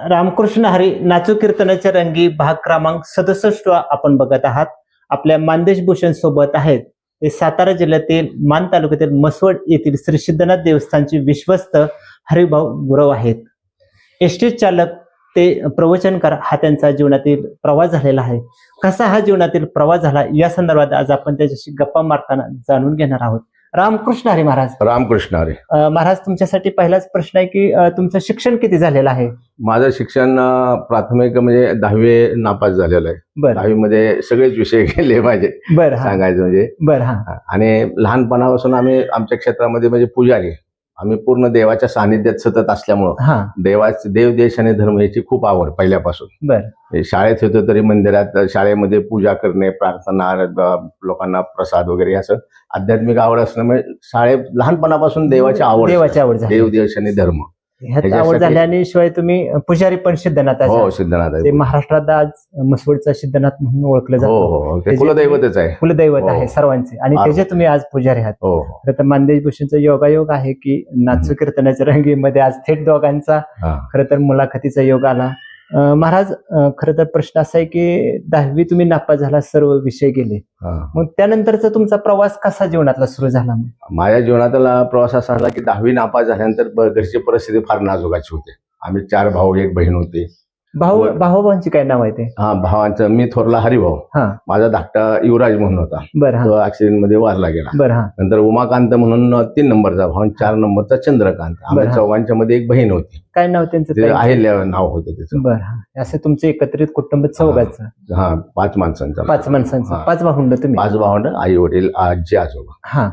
रामकृष्ण हरी नाचू कीर्तनाच्या रंगी भाग क्रमांक 67 आपण बघत आहात. आपल्या मानदेश भूषण सोबत आहेत ते सातारा जिल्ह्यातील मान तालुक्यातील मसवड येथील श्री सिद्धनाथ देवस्थानचे विश्वस्त हरिभाऊ गुरव आहेत. एसटी चालक ते प्रवचनकार हा त्यांचा जीवनातील प्रवास झालेला आहे. कसा हा जीवनातील प्रवास झाला या संदर्भात आज आपण त्याच्याशी गप्पा मारताना जाणून घेणार आहोत. रामकृष्ण हरी महाराज. रामकृष्ण हरी. महाराज, तुमच्यासाठी पहिलाच प्रश्न आहे की तुमचं शिक्षण किती झालेलं आहे? माझं शिक्षण प्राथमिक म्हणजे 10वी नापास झालेलं आहे. बरं. 10वी मध्ये सगळेच विषय गेले माझे. बरं. सांगायचं म्हणजे बरं. आणि लहानपणापासून आम्ही आमच्या क्षेत्रामध्ये म्हणजे पुजारी, आम्ही पूर्ण देवाच्या सानिध्यात सतत असल्यामुळं देव देश आणि धर्म याची खूप आवड पहिल्यापासून. बरं. शाळेत होतो तरी मंदिरात शाळेमध्ये पूजा करणे, प्रार्थना, लोकांना प्रसाद वगैरे असं आध्यात्मिक आवड असल्यामुळे शाळेत लहानपणापासून देवाची आवड देव देश आणि धर्म ह्यात आवड झाली. आणि शिवाय तुम्ही पुजारी पण सिद्धनाथ. हो, सिद्धनाथ ते महाराष्ट्रात आज मसवडचा सिद्धनाथ म्हणून ओळखलं जातं. हो, ते कुलदैवतच आहे. कुलदैवत आहे सर्वांचे आणि त्याचे तुम्ही आज पुजारी आहात. खरं तर मानदेश भूषणचा योगायोग आहे की नाचू कीर्तनाच्या रंगीमध्ये आज थेट दोघांचा खरं तर मुलाखतीचा योग आला. महाराज, खरं तर प्रश्न असा आहे की 10वी तुम्ही नापास झाला, सर्व विषय गेले, मग त्यानंतरचा तुमचा प्रवास कसा जीवनातला सुरू झाला? माझ्या जीवनातला प्रवास असा झाला की 10वी नापास झाल्यानंतर घरची परिस्थिती फार नाजुकाची होती. आम्ही 4 भाऊ, 1 बहीण होती. भावांची काय नाव आहे ते? भावांचं मी थोरला हरिभाऊ, माझा धाकटा युवराज म्हणून होता. तो ऍक्सिडेंट मध्ये वारला गेला. नंतर उमाकांत म्हणून 3 नंबरचा भाऊ, 4 नंबरचा चंद्रकांत. आम्ही चौघांच्या मध्ये 1 बहीण होती. काय नाव त्यांचं? अहिल्या नाव होतं त्याचं. बरं. असं तुमचं एकत्रित कुटुंब चौघांचं? 5 माणसांचं. 5 माणसांचं. 5 भावंड तुम्ही? 5 भावंड, आई वडील, आजी आजोबा.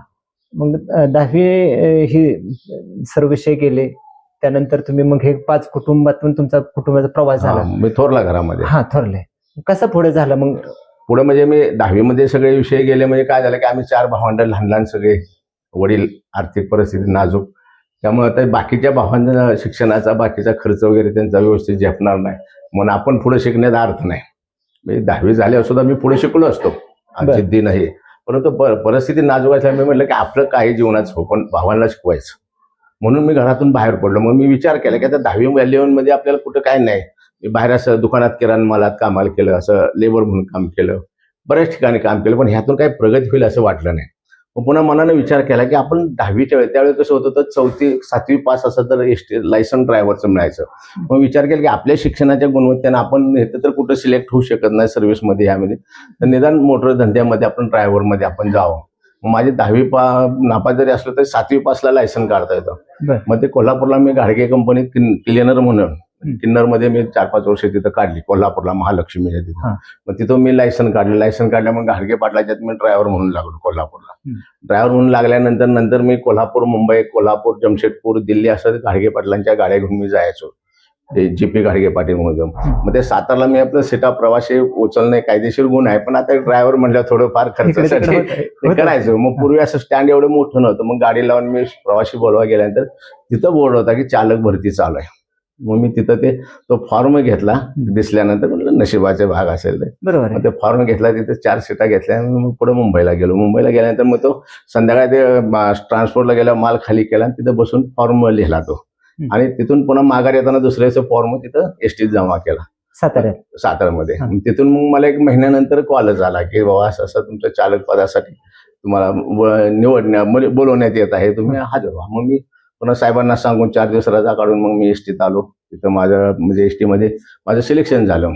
मग 10वी ही सर्व विषय गेले, त्यानंतर तुम्ही मग हे 5 कुटुंबातून तुमचा कुटुंबाचा प्रवास झाला. मी थोरला घरामध्ये. थोरले. कसं पुढे झालं मग? पुढे म्हणजे मी 10वी मध्ये सगळे विषय गेले. म्हणजे काय झालं की आम्ही 4 भावंड, लहान लहान सगळे, वडील आर्थिक परिस्थिती नाजूक, त्यामुळे आता बाकीच्या भावांना शिक्षणाचा बाकीचा खर्च वगैरे त्यांचा व्यवस्थित झेपणार नाही म्हणून आपण पुढे शिकण्याचा अर्थ नाही. म्हणजे 10वी झाल्यावर सुद्धा मी पुढे शिकलो असतो, जिद्दी नाही, परंतु परिस्थिती नाजूक असल्यामुळे मी म्हटलं की आपलं काही जीवनाचं हो पण भावांना शिकवायचं, म्हणून मी घरातून बाहेर पडलो. मग मी विचार केला की आता 10वी मध्ये आपल्याला कुठं काय नाही. मी बाहेर असं दुकानात, किराणा मालात कामाला केलं, असं लेबर म्हणून काम केलं, बऱ्याच ठिकाणी काम केलं, पण ह्यातून काही प्रगती होईल असं वाटलं नाही. मग पुन्हा मनाने विचार केला की आपण 10वीच्या वेळेस, त्यावेळेस कसं होतं तर 4वी 7वी पास असं तर एसटी लायसन ड्रायव्हरचं मिळायचं. मग विचार केला की आपल्या शिक्षणाच्या गुणवत्तेनं आपण हे तर कुठं सिलेक्ट होऊ शकत नाही सर्व्हिसमध्ये, यामध्ये तर निदान मोटर धंद्यामध्ये आपण ड्रायव्हरमध्ये आपण जावं. माझी 10वी नापास जरी असलं तरी 7वी पासला लायसन काढता येतं. मग ते कोल्हापूरला मी घाडगे कंपनीत क्लिनर म्हणून किन्नरमध्ये मी 4-5 वर्ष तिथं काढली, कोल्हापूरला महालक्ष्मीच्या तिथं. मग तिथं मी लायसन काढलं. लायसन काढल्यामुळे घाडगे पाटलाच्यात मी ड्रायव्हर म्हणून लागलो कोल्हापूरला. ड्रायव्हर म्हणून लागल्यानंतर मी कोल्हापूर, मुंबई, कोल्हापूर, जमशेदपूर, दिल्ली असं घाडगे पाटलांच्या गाड्या घेऊन मी जायचो, जीपी घाडगे पाटील म्हणून. मग ते सातारला मी आपलं सीटा प्रवासी उचलणे कायदेशीर गुण आहे, पण आता ड्रायव्हर म्हणलं थोडंफार खर्चासाठी करायचं. मग पूर्वी असं स्टँड एवढं मोठं नव्हतं. मग गाडी लावून मी प्रवासी बोलवा गेल्यानंतर तिथं बोर्ड होता की चालक भरती चालू आहे. मग मी तिथं तो फॉर्म घेतला. दिसल्यानंतर म्हटलं नशिबाचे भाग असेल ते. बरोबर. मग ते फॉर्म घेतला, तिथे 4 सीटा घेतल्या. मग पुढे मुंबईला गेलो. मुंबईला गेल्यानंतर मग तो संध्याकाळी ते ट्रान्सपोर्टला गेला, माल खाली केला, तिथं बसून फॉर्म लिहिला तो. आणि तिथून पुन्हा माघार येताना दुसऱ्याचा फॉर्म तिथं एसटीत जमा केला साताऱ्यामध्ये. तिथून मग मला 1 महिन्यानंतर कॉलच आला की बाबा असं असं तुमच्या चालक पदासाठी तुम्हाला बोलवण्यात येत आहे, तुम्ही हजर व्हा. मग मी पुन्हा साहेबांना सांगून 4 दिवस रजा काढून मग मी एसटीत आलो. तिथं माझं म्हणजे एसटी मध्ये माझं सिलेक्शन झालं.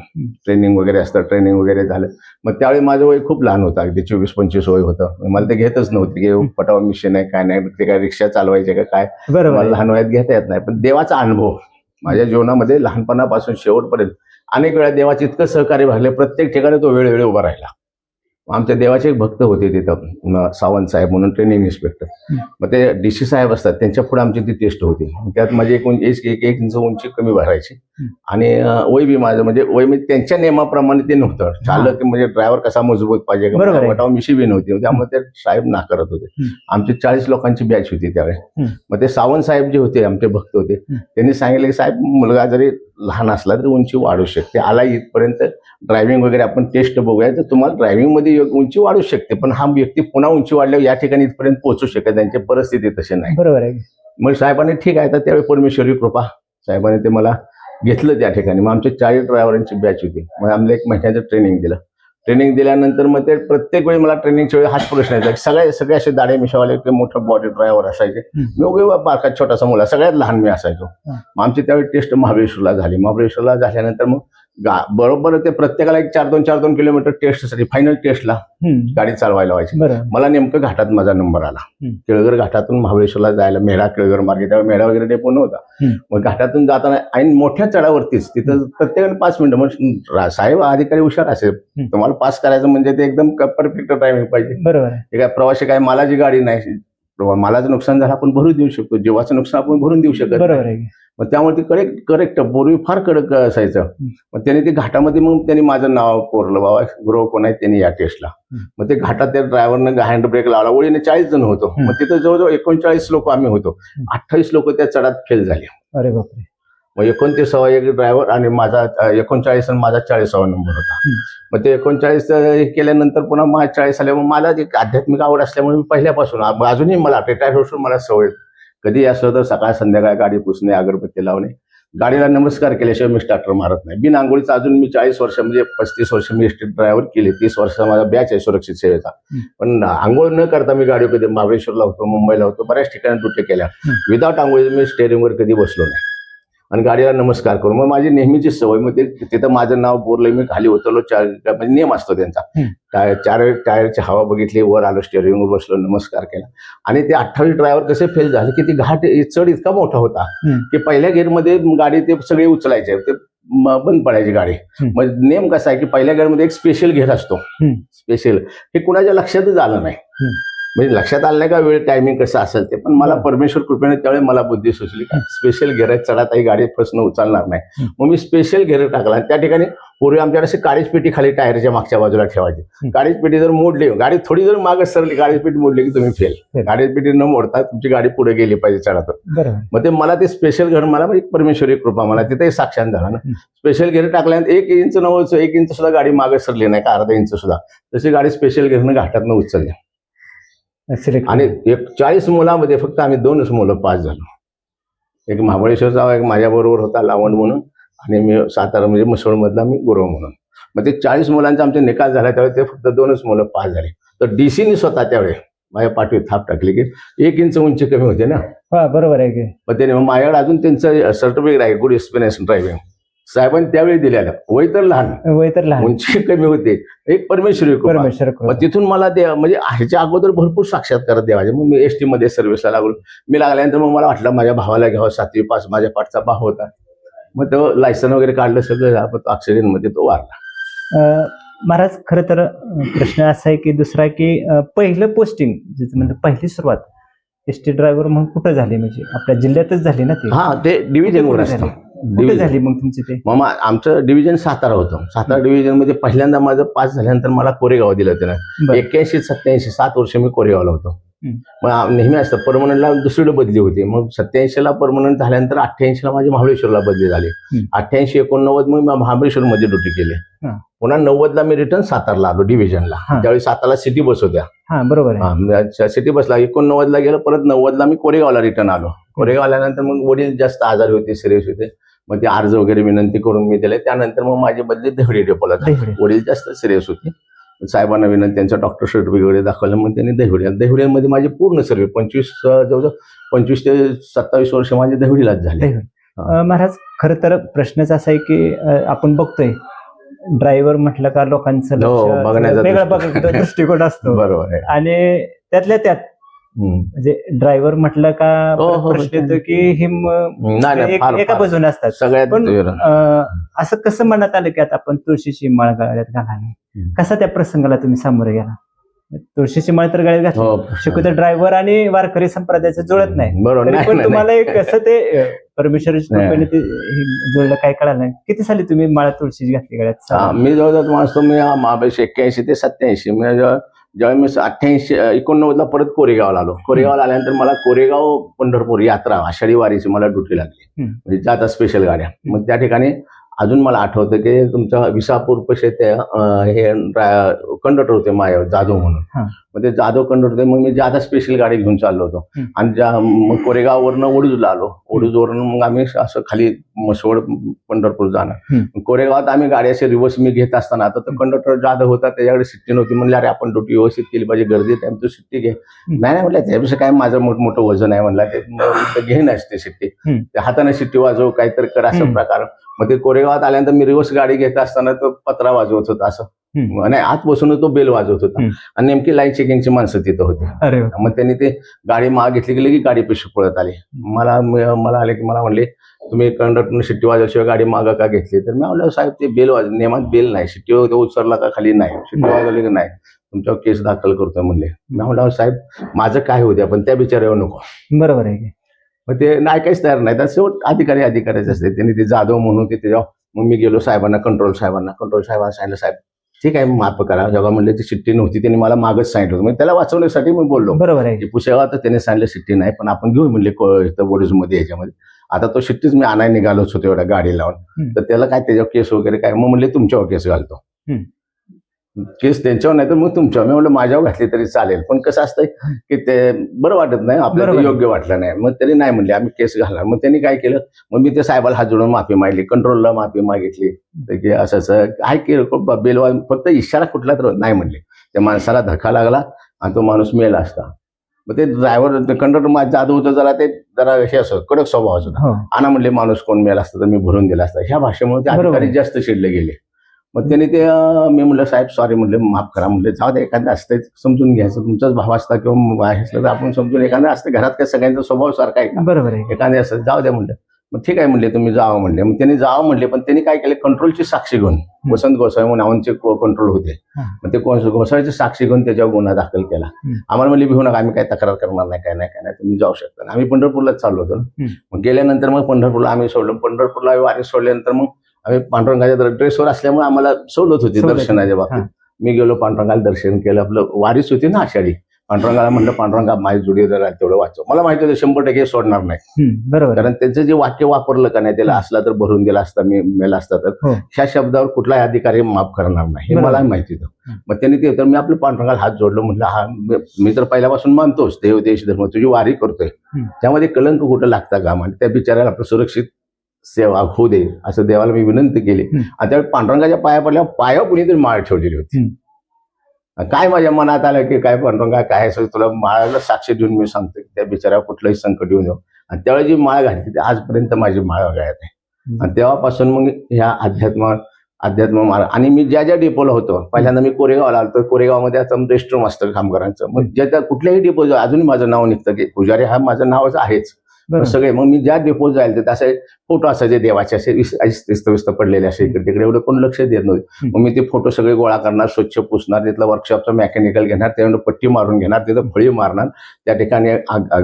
ट्रेनिंग वगैरे असतं, ट्रेनिंग वगैरे झालं. मग त्यावेळी माझं वय खूप लहान होतं, अगदी 24-25 वय होतं. मला ते घेतच नव्हते की पटावा मिशन आहे काय नाही, ते काय रिक्षा चालवायचे का काय, मला लहान वयात घेता येत नाही. पण देवाचा अनुभव माझ्या जीवनामध्ये लहानपणापासून शेवटपर्यंत अनेक वेळा देवाचे इतकं सहकार्य भरले, प्रत्येक ठिकाणी तो वेळोवेळी उभा राहिला. आमच्या देवाचे एक भक्त होते तिथं, सावंत साहेब म्हणून ट्रेनिंग इन्स्पेक्टर. मग ते DC साहेब असतात, त्यांच्या पुढे आमची ती टेस्ट होती. त्यात माझी 1 इंच उंची कमी भरायची आणि वय बी माझं म्हणजे वय मी त्यांच्या नियमाप्रमाणे ते नव्हतं. चालक म्हणजे ड्रायव्हर कसा मजबूत पाहिजे, वटाव मिशी बी नव्हती, त्यामुळे ते साहेब नाकारत होते. आमची 40 लोकांची बॅच होती त्यावेळी. मग ते सावंत साहेब जे होते, आमचे भक्त होते, त्यांनी सांगितले की साहेब मुलगा जरी लहान असला तरी उंची वाढू शकते, आला इथपर्यंत ड्रायव्हिंग वगैरे आपण टेस्ट बघूया तर तुम्हाला ड्रायव्हिंग मध्ये उंची वाढू शकते, पण हा व्यक्ती पुन्हा उंची वाढल्यावर या ठिकाणी इथपर्यंत पोहोचू शकत, त्यांची परिस्थिती तशी नाही. बरोबर आहे. मग साहेबांनी ठीक आहे, तर त्यावेळी परमेश्वरी कृपा, साहेबांनी ते मला घेतलं त्या ठिकाणी. मग आमच्या 40 ड्रायव्हरांची बॅच होती. मग आम्हाला 1 महिन्याचं ट्रेनिंग दिलं. ट्रेनिंग दिल्यानंतर मग ते प्रत्येक वेळी मला ट्रेनिंगच्या वेळी हाच प्रश्न यायचा की सगळे असे दाढे मिशावाले मोठे बॉडी ड्रायव्हर असायचे. मी उगे बारकात छोटासा मुला, सगळ्यात लहान मी असायचो. मग आमची त्यावेळी टेस्ट महाबळेश्वरला झाली. महाबळेश्वरला झाल्यानंतर मग बरोबर ते प्रत्येकाला एक 4-2 किलोमीटर टेस्टसाठी फायनल टेस्टला गाडी चालवायला व्हायची. मला नेमकं घाटात माझा नंबर आला. केळघर घाटातून महाबळेश्वरला जायला मेढा केळघर मार्गे, त्यावेळी मेढा वगैरे डेपो नव्हता. मग घाटातून जाताना आणि मोठ्या चढावरतीच तिथं प्रत्येकाने 5 मिनिटं, मग साहेब अधिकारी हुशार असेल, तुम्हाला पास करायचं म्हणजे ते एकदम परफेक्ट टायमिंग पाहिजे. बरोबर. हे काय प्रवासी काय मालाची गाडी नाही, मालाचं नुकसान झालं आपण भरून देऊ शकतो, जीवाचं नुकसान आपण भरून देऊ शकत. बरोबर आहे. मग त्यामुळे ते करेक्ट पूर्वी फार कडक असायचं. मग त्याने ते घाटामध्ये मग त्यांनी माझं नाव कोरलं, बाबा गुरु कोण आहे त्यांनी या टेस्टला. मग ते घाटात त्या ड्रायव्हरनं हँड ब्रेक लावला. ओळीने 40 जण होतो. मग तिथं जवळजवळ 39 लोक आम्ही होतो. 28 लोक त्या चढात फेल झाले. अरे बापरे. मग 29वा एक ड्रायव्हर आणि माझा 39 आणि माझा 40वा नंबर होता. मग ते 39 केल्यानंतर पुन्हा माझा 40 आले. मग मला एक आध्यात्मिक आवड असल्यामुळे मी पहिल्यापासून अजूनही मला रिटायर होऊन मला सवय, कधी असलं तर सकाळ संध्याकाळ गाडी पुसणे, अगरबत्ती लावणे, गाडीला नमस्कार केल्याशिवाय मी स्टार्टर मारत नाही. बिन आंघोळीचा अजून मी 40 वर्ष म्हणजे 35 वर्ष मी एसटी ड्रायव्हर केले. 30 वर्षाचा माझा बॅच आहे सुरक्षित सेवेचा. पण आंघोळ न करता मी गाडी कधी महाबळेश्वरला होतो, मुंबईला होतो, बऱ्याच ठिकाणी ड्युटी केल्या. विदाऊट आंघोळी मी स्टेअरिंगवर कधी बसलो नाही आणि गाडीला नमस्कार करून. मग माझी नेहमीची सवय. मग तिथं माझं नाव बोरलं, मी खाली उतरलो, म्हणजे नियम असतो त्यांचा, 4 टायरची हवा बघितली, वर आलो, स्टेअरिंगवर बसलो, नमस्कार केला. आणि ते 28 ड्रायव्हर कसे फेल झाले की ती घाट चढ इतका मोठा होता की पहिल्या गेअरमध्ये गाडी ते सगळे उचलायचे, ते बंद पडायची गाडी. मग नेम कसा आहे की पहिल्या गेअरमध्ये एक स्पेशल घेर असतो, स्पेशल, हे कुणाच्या लक्षातच आलं नाही. म्हणजे लक्षात आलं नाही का वेळ टायमिंग कसं असेल ते. पण मला परमेश्वर कृपेने त्यावेळी मला बुद्धी सुचली का स्पेशल घेर चढात ही गाडी प्रश्न उचलणार नाही. मग मी स्पेशल घेर टाकला. त्या ठिकाणी पूर्वी आमच्याकडे अशी काळीच पेटी खाली टायरच्या मागच्या बाजूला ठेवायची. काळीच पेटी जर मोडली, गाडी थोडी जर मागं सरली, काळीच पेटी मोडली की तुम्ही फेल. काळीच पेटी न मोडता तुमची गाडी पुढे गेली पाहिजे चढात. मग ते मला ते स्पेशल घर, मला एक परमेश्वरी कृपा, मला तिथे साक्षात झाला ना. स्पेशल घेर टाकल्यानंतर 1 इंच नव्हतं, 1 इंच सुद्धा गाडी मागे सरली नाही का, अर्धा इंच सुद्धा. तशी गाडी स्पेशल घेरनं घाटातनं उचलली. आणि 40 मुलांमध्ये फक्त आम्ही 2च मुलं पास झालो. एक महाबळेश्वरचा एक माझ्याबरोबर होता लावण म्हणून, आणि मी सातारा म्हणजे मसवडमधला मी गुरव म्हणून. मग ते 40 मुलांचा आमचे निकाल झाला त्यावेळी ते फक्त 2च मुलं पास झाले. तर डीसीने स्वतः त्यावेळी माझ्या पाठीवर थाप टाकली की 1 इंच उंची कमी होते ना. बरोबर आहे की. मग त्याने माझ्याकडे अजून त्यांचं सर्टिफिकेट आहे, गुड एक्सपिरियन्स ड्रायव्हिंग, साहेबांनी त्यावेळी दिलेलं. वय तर लहान, उंची कमी होते, एक परमेश्वरी कृपा. मग तिथून मला ते म्हणजे ह्याच्या अगोदर भरपूर साक्षात्कार द्यावायचे. मग मी एसटी मध्ये सर्व्हिसला लागलो. मी लागल्यानंतर मग मला वाटलं माझ्या भावाला घ्यावं, 7वी पास, माझ्या पाठचा भाव होता. मग तो लायसन वगैरे काढलं सगळं, ऍक्सिडेंट मध्ये तो वारला. महाराज, खरं तर प्रश्न असा आहे की दुसरा की पहिलं पोस्टिंग म्हणजे पहिली सुरुवात एसटी ड्रायव्हर म्हणून कुठं झाली, म्हणजे आपल्या जिल्ह्यातच झाली ना ते? हा, ते डिव्हिजनवर असतं. कुठे झाली मग तुमची ते? मग आमचं डिव्हिजन सातारा होतं. सातारा डिव्हिजन मध्ये पहिल्यांदा माझं पास झाल्यानंतर मला कोरेगाव दिलं त्यानं. 81-87 7 वर्ष मी कोरेगावला होतो. मग नेहमी असतं परमनंटला दुसरीकडे बदली होती. मग 87ला परमनंट झाल्यानंतर 88ला माझी महाबळेश्वरला बदली झाली. 88-89 मग मी महाबळेश्वरमध्ये ड्युटी केली. पुन्हा 90ला मी रिटर्न सातारला आलो डिव्हिजनला. त्यावेळी सातारला सिटी बस होत्या. बरोबर. सिटी बसला 89ला गेलो. परत 90ला मी कोरेगावला रिटर्न आलो. कोरेगाव आल्यानंतर मग वडील जास्त आजारी होते, सिरियस होते. मग ते अर्ज वगैरे विनंती करून मी दिले. त्यानंतर मग माझी बदली देवडी डेपोला. वडील जास्त सिरियस होते. साहेबांना विनंती, त्यांचं डॉक्टर सर्टिफिकेट वगैरे दाखवलं. मग त्यांनी दहिवड्यामध्ये माझी पूर्ण सर्व्हिस 25 ते 27 वर्ष माझे दहिवडीलाच झाले. महाराज, खरं तर प्रश्नच असा आहे की आपण बघतोय ड्रायव्हर म्हटलं का लोकांचं बघण्याचा दृष्टिकोन असतो. बरोबर आहे. आणि त्यातल्या त्यात म्हणजे ड्रायव्हर म्हटलं का प्रश्न येतो की एका बाजूने असतात सगळ्यात. पण असं कसं मनात आलं की आता आपण तुळशीची माळ गळ्यात घालावी, कसा त्या प्रसंगाला तुम्ही सामोरे गेला? तुळशीची माळ तर गळ्यात घातली, शक्यतो ड्रायव्हर आणि वारकरी संप्रदायाचं जुळत नाही. पण तुम्हाला एक कसं ते परमेश्वराच्या कृपेने ते जुळलं काय कळालं नाही? किती साली तुम्ही माळ तुळशीची घातली गळ्यात? मी जवळजवळ माणसं मी 81 ते 87 ज्यावेळी मी 88-89ला परत कोरेगावला आलो. कोरेगावला आल्यानंतर मला कोरेगाव पंढरपूर यात्रा आषाढी वारीची मला ड्युटी लागली, म्हणजे जाता स्पेशल गाड्या. मग त्या ठिकाणी अजून मला आठवतं की तुमच्या विसापूर पशे ते हे कंडक्टर होते माझ्या जाधव म्हणून. मग ते जाधव कंडक्टर होते. मग मी जादा स्पेशल गाडी घेऊन चाललो होतो आणि मग कोरेगाववरनं ओडूजला आलो. ओडूजवरून मग आम्ही असं खाली मसवड पंढरपूर जाणार. कोरेगावात आम्ही गाडी असे रिव्हर्स मी घेत असताना आता तो कंडक्टर जाधव होता, त्याच्याकडे शिट्टी नव्हती. म्हणले अरे आपण ड्युटी व्यवस्थित केली पाहिजे, गर्दी टाइम तू शिट्टी घे. नाही म्हटलं त्यापेक्षा काय माझं मोठं वजन आहे म्हणलं, ते घे ना ते शिट्टी, ते हाताने शिट्टी वाजव काहीतरी कर असा प्रकार. मग ते कोरेगावात आल्यानंतर मी रिव्हर्स गाडी घेत असताना तो पत्रा वाजवत होता असं, नाही आत बसून तो बेल वाजवत होता आणि नेमकी लाईन चेकिंगची माणसं तिथं होती. मग त्यांनी ते गाडी माग घेतली गेली की गाडी पिशवी पळत आली. मला आले की मला म्हणले तुम्ही कंडक्टरने शिट्टी वाजवल्याशिवाय गाडी मागं का घेतली. तर मी म्हणलं साहेब ते बेल वाजव, नेमात बेल नाही, शिट्टी उचलला का खाली नाही, शिट्टी वाजवली की नाही तुमच्यावर केस दाखल करतोय म्हणले. मी म्हणलं साहेब माझं काय होऊ द्या पण त्या बिचाऱ्यावर नको. बरोबर आहे. मग ते नाही काहीच तयार नाही. तर शेवट अधिकारीच असते. त्यांनी ते जाधव म्हणून ते त्याच्यावर मग मी गेलो साहेबांना, कंट्रोल साहेबांना सांगितलं साहेब ठीक आहे माफ करा. जेव्हा म्हणले ती शिट्टी नव्हती त्यांनी मला मागच सांगितलं होतं. मग त्याला वाचवण्यासाठी मी बोललो. बरोबर आहे की पुसेवा तर त्याने सांगितलं शिट्टी नाही पण आपण घेऊ म्हणले वडूजमध्ये ह्याच्यामध्ये. आता तो शिट्टीच मी आणायला निघालोच होतो एवढ्या गाडी लावून. तर त्याला काय त्याच्यावर केस वगैरे काय, मग म्हणले तुमच्यावर केस घालतो. केस त्यांच्यावर नाही तर मग तुमच्यावर. मी म्हणलं माझ्यावर घातली तरी चालेल पण कसं असतं की ते बरं वाटत नाही आपल्याला, योग्य वाटलं नाही. मग तरी नाही म्हणले आम्ही केस घालणार. मग त्यांनी काय केलं, मग मी ते साहेबाला हात जोडून माफी मागली, कंट्रोलला माफी मागितली की असं काय की बेलवा फक्त इशारा कुठला तर नाही म्हणले. त्या माणसाला धक्का लागला आणि तो माणूस मेला असता. मग ते ड्रायव्हर कंडक्टर माझं जादू होतं जरा हे असं कडक स्वभावाचं होता. आणा म्हणले माणूस कोण मेला असता तर मी भरून दिला असता. ह्या भाषेमुळे ते अधिकारी जास्त चिडले गेले. मग त्यांनी ते मी म्हणलं साहेब सॉरी म्हणले माफ करा म्हणले, जाऊ दे एखादं असतं समजून घ्यायचं, तुमचाच भाव असता किंवा असलं तर आपण समजून, एखादं असतं घरात काय सगळ्यांचा स्वभाव सारखा आहे का, बरोबर आहे, एखादे असं जाऊ द्या म्हणलं. मग ठीक आहे म्हणले तुम्ही जावं म्हणले. मग त्यांनी जावं म्हणले पण त्यांनी काय केलं कंट्रोलची साक्षी घेऊन, वसंत गोसावी म्हणून नावांचे कंट्रोल होते, मग ते गोसावीची साक्षी घेऊन त्याच्यावर गुन्हा दाखल केला. आम्हाला म्हणले भिवू नका आम्ही काय तक्रार करणार नाही, काय नाही तुम्ही जाऊ शकता. आम्ही पंढरपूरलाच चाललो होतो. मग गेल्यानंतर मग पंढरपूरला आम्ही सोडलं. पंढरपूरला वारी सोडल्यानंतर मग आम्ही पांडुरंगाच्या ड्रेसवर असल्यामुळे आम्हाला सवलत होती दर्शनाच्या बाबतीत. मी गेलो पांडुरंगाला दर्शन केलं. आपलं वारीच होती ना आषाढी. पांडुरंगाला म्हणलं पांडुरंगा माझी जोडीदार आहे तेवढं वाचव. मला माहिती होतं 100% सोडणार नाही, बरोबर, कारण त्यांचं जे वाक्य वापरलं का नाही त्याला असला तर भरून दिला असता, मी मेला असता तर ह्या शब्दावर कुठलाही अधिकारी माफ करणार नाही हे मला माहिती होतं. मग त्यांनी ते तर मी आपलं पांडुरंगाला हात जोडलं, म्हटलं हा मी तर पहिल्यापासून मानतोच देव देश धर्म, तुझी वारी करतोय त्यामध्ये कलंक कुठं लागता का, म्हणजे त्या बिचाऱ्याला आपलं सुरक्षित सेवा होऊ दे असं देवाला मी विनंती केली. आणि त्यावेळी पांडुरंगाच्या पाया पडल्यावर पायावर कुणीतरी माळ ठेवलेली होती. काय माझ्या मनात आलं की काय पांडुरंगा काय असं तुला माळाला साक्ष देऊन मी सांगतो की त्या बिचाऱ्यावर कुठलंही संकट येऊ देऊ. आणि त्यावेळी जी माळ घातली ती आजपर्यंत माझी माळ वगैरे आहे. आणि तेव्हापासून मग ह्या अध्यात्म मार्ग. आणि मी ज्या डेपोला होतो पहिल्यांदा मी कोरेगावला आलो, कोरेगावमध्ये आता रेस्टरूम असतं कामगारांचं. मग ज्या कुठल्याही डेपो अजूनही माझं नाव निघतं की पुजारी हा माझं नावच आहेच सगळे. मग मी ज्या डेपोत जाईल तर असे फोटो असायचे देवाचे, असे विस्त पडलेले असे इकडे तिकडे, एवढं कोण लक्ष देत नव्हते. मग मी ते फोटो सगळे गोळा करणार, स्वच्छ पुसणार, तिथलं वर्कशॉपचं मेकॅनिकल घेणार, त्यानंतर पट्टी मारून घेणार, तिथं फळी मारणार, त्या ठिकाणी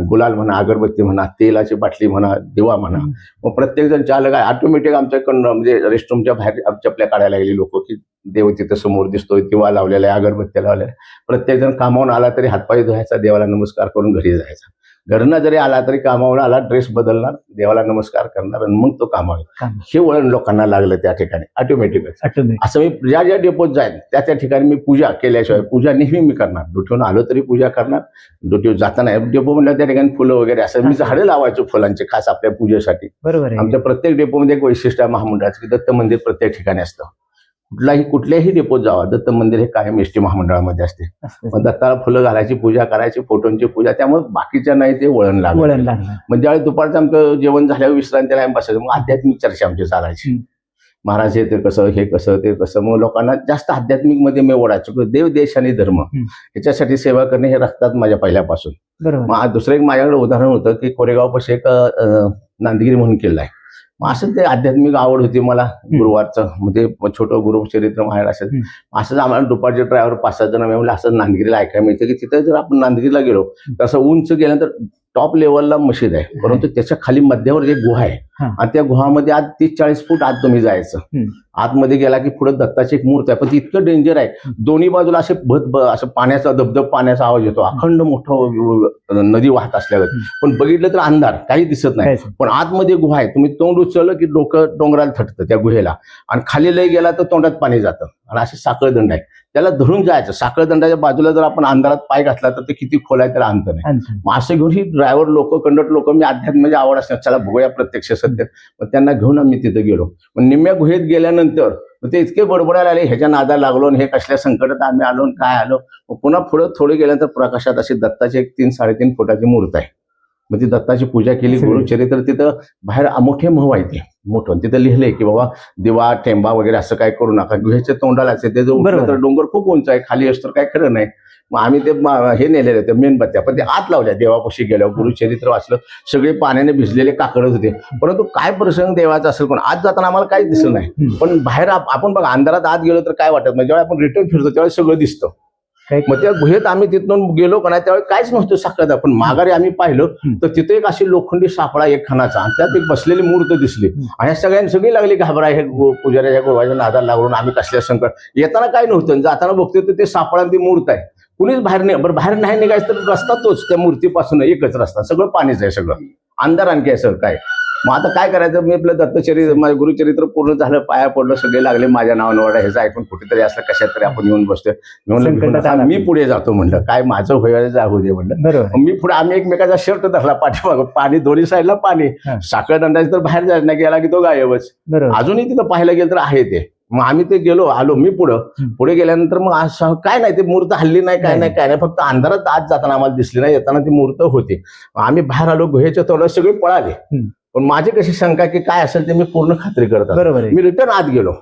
गुलाल म्हणा, अगरबत्ती म्हणा, तेलाची बाटली म्हणा, दिवा म्हणा. मग प्रत्येक जण चालक आहे ऑटोमॅटिक आमच्याकडनं म्हणजे रेस्टरूमच्या बाहेर चपल्या काढायला लागली लोक की देव तिथं समोर दिसतोय, दिवा लावलेला आहे, अगरबत्त्या लावलेल्या आहे. प्रत्येक जण कामावून आला तरी हातपाय धुवायचा, देवाला नमस्कार करून घरी जायचा. घरनं जरी आला तरी कामावर आला ड्रेस बदलणार, देवाला नमस्कार करणार आणि मग तो कामावर. हे वळण लोकांना लागलं त्या ठिकाणी ऑटोमॅटिकच. असं मी ज्या डेपोत जाईल त्या ठिकाणी मी पूजा केल्याशिवाय, पूजा नेहमी मी करणार, ड्युटीवरून आलो तरी पूजा करणार. ड्युटीवर जाताना डेपो म्हणलं त्या ठिकाणी फुलं वगैरे असं मी झाडं लावायचो फुलांचे खास आपल्या पूजेसाठी. बरोबर. आमच्या प्रत्येक डेपोमध्ये एक वैशिष्ट्य आहे महामंडळाचं की दत्त मंदिर प्रत्येक ठिकाणी असतं. कुठल्याही डेपोत जावा दत्त मंदिर हे कायम एसटी महामंडळामध्ये असते. मग दत्ताला फुलं घालायची, पूजा करायची, फोटोंची पूजा, त्यामुळे बाकीच्या नाही ते वळण लागलं. मग ज्यावेळी दुपारचं आमचं जेवण झाल्यावर विश्रांतीला आम्ही बसायचं, मग आध्यात्मिक चर्चा आमची चालायची. महाराज हे कसं, हे कसं, ते कसं. मग लोकांना जास्त आध्यात्मिक मध्ये मी ओढायचो. देव देश आणि धर्म ह्याच्यासाठी सेवा करणे हे रक्तात माझ्या पहिल्यापासून. मग दुसरं एक माझ्याकडे उदाहरण होतं की कोरेगावपाशी एक नांदगिरी म्हणून किल्ला आहे. मग असं ते आध्यात्मिक आवड होती मला गुरुवारचं, मग ते छोटं गुरुचरित्र माहेर असेल. असंच आम्हाला दुपारचे ड्रायव्हर 5-6 जण मिळून असं नांदगिरीला ऐकायला मिळतं की तिथं जर आपण नांदगिरीला गेलो तसं उंच गेल्यानंतर टॉप लेवलला मशीद आहे, परंतु त्याच्या खाली मध्यावर एक गुहा आहे हा. आणि त्या गुहामध्ये आज 30-40 फूट आत तुम्ही जायचं. आतमध्ये गेला की पुढे दत्ताची एक मूर्ती आहे, पण ती इतकं डेंजर आहे. दोन्ही बाजूला असे असं पाण्याचा धबधब, पाण्याचा आवाज येतो, अखंड मोठं नदी वाहत असल्यावर. पण बघितलं तर अंधार, काही दिसत नाही. पण आतमध्ये गुहा आहे, तुम्ही तोंड उचललं की डोकं डोंगराला थटतं त्या गुहेला, आणि खाली लय गेला तर तोंडात पाणी जातं. आणि असे साखळदंड आहे, त्याला धरून जायचं. साखळदंडाच्या बाजूला जर आपण अंधारात पाय घातला तर ते किती खोल आहे त्याला अंत नाही. मग असं घेऊन ही ड्रायव्हर लोक, कंडक्टर लोक, मी अध्यात्माची आवड असणार, चला बघूया प्रत्यक्ष सत्य. मग त्यांना घेऊन आम्ही तिथे गेलो. मग निम्म्या गुहेत गेल्यानंतर ते इतके बडबडायला आले, ह्याच्या नादाला लागलो आणि हे कसल्या संकटात आम्ही आलो आणि काय आलो. मग पुन्हा पुढे थोडे गेल्यानंतर प्रकाशात अशी दत्ताची एक 3-3.5 फुटाची मूर्त आहे. मग ती दत्ताची पूजा केली, गुरुचरित्र. तिथं बाहेर मोठे महू आहे, ते मोठं तिथं लिहिलंय की बाबा दिवा टेंबा वगैरे असं काय करू नका, गुहेच्या तोंडाला असेल. ते तर डोंगर खूप उंच आहे, खाली असतो काय खरं नाही. मग आम्ही ते हे नेलेले होते मेणबत्त्या, पण ते आत लावल्या देवापाशी गेल्यावर. गुरुचरित्र वाचलं, सगळे पाण्याने भिजलेले काकडत होते. परंतु काय प्रसंग देवाचा असेल कोण, आत जाताना आम्हाला काहीच दिसलं नाही. पण बाहेर आपण बघा, अंधारात आत गेलो तर काय वाटत नाही, ज्यावेळी आपण रिटर्न फिरतो त्यावेळी सगळं दिसतं. मग त्या गुहेत आम्ही तिथून गेलो का नाही त्यावेळी काहीच नव्हतं साखळत. पण माघारी आम्ही पाहिलं तर तिथे एक अशी लोखंडी सापळा एक खणाचा, आणि त्यात एक बसलेली मूर्त दिसली. आणि ह्या सगळ्यांनी सगळी लागली घाबरा, हे पुजाऱ्याच्या गोवाच्या नादाला लागून आम्ही कसल्या संकट. येताना काय नव्हतं, जाताना बघतोय तर ते सापळा ती मूर्त आहे. कुणीच बाहेर नाही. बरं, बाहेर नाही निघायचं तर रस्ता तोच, त्या मूर्तीपासून एकच रस्ता, सगळं पाणीच आहे, सगळं अंधार आणखी आहे सर काय. मग आता काय करायचं, मी आपलं दत्तचरित्र, माझं गुरुचरित्र पूर्ण झालं, पाया पडलं, सगळे लागले माझ्या नावानं ओरडा, ह्याचं ऐकून कुठेतरी असं कशात तरी आपण येऊन बसतोय. मी पुढे जातो म्हणलं, काय माझं व्हायला जाऊ दे म्हणलं. मी पुढे, आम्ही एकमेकाचा शर्ट धरला, पाठीमागं पाणी, दोन्ही साईडला पाणी. साखळदंडाची तर बाहेर जायचं नाही, गेला की तो गायबच. अजूनही तिथं पाहायला गेलं तर आहे ते. मग आम्ही ते गेलो, आलो मी पुढे गेल्यानंतर मग असं काय नाही, ते मूर्त हल्ली नाही, काय नाही, फक्त अंधारात आत जाताना आम्हाला दिसली नाही, येताना ती मूर्त होती. आम्ही बाहेर आलो, गुहेच्या तोंडात सगळे पळाले. पण माझी कशी शंका की काय असेल ते मी पूर्ण खात्री करत बरोबर. मी रिटर्न आत गेलो,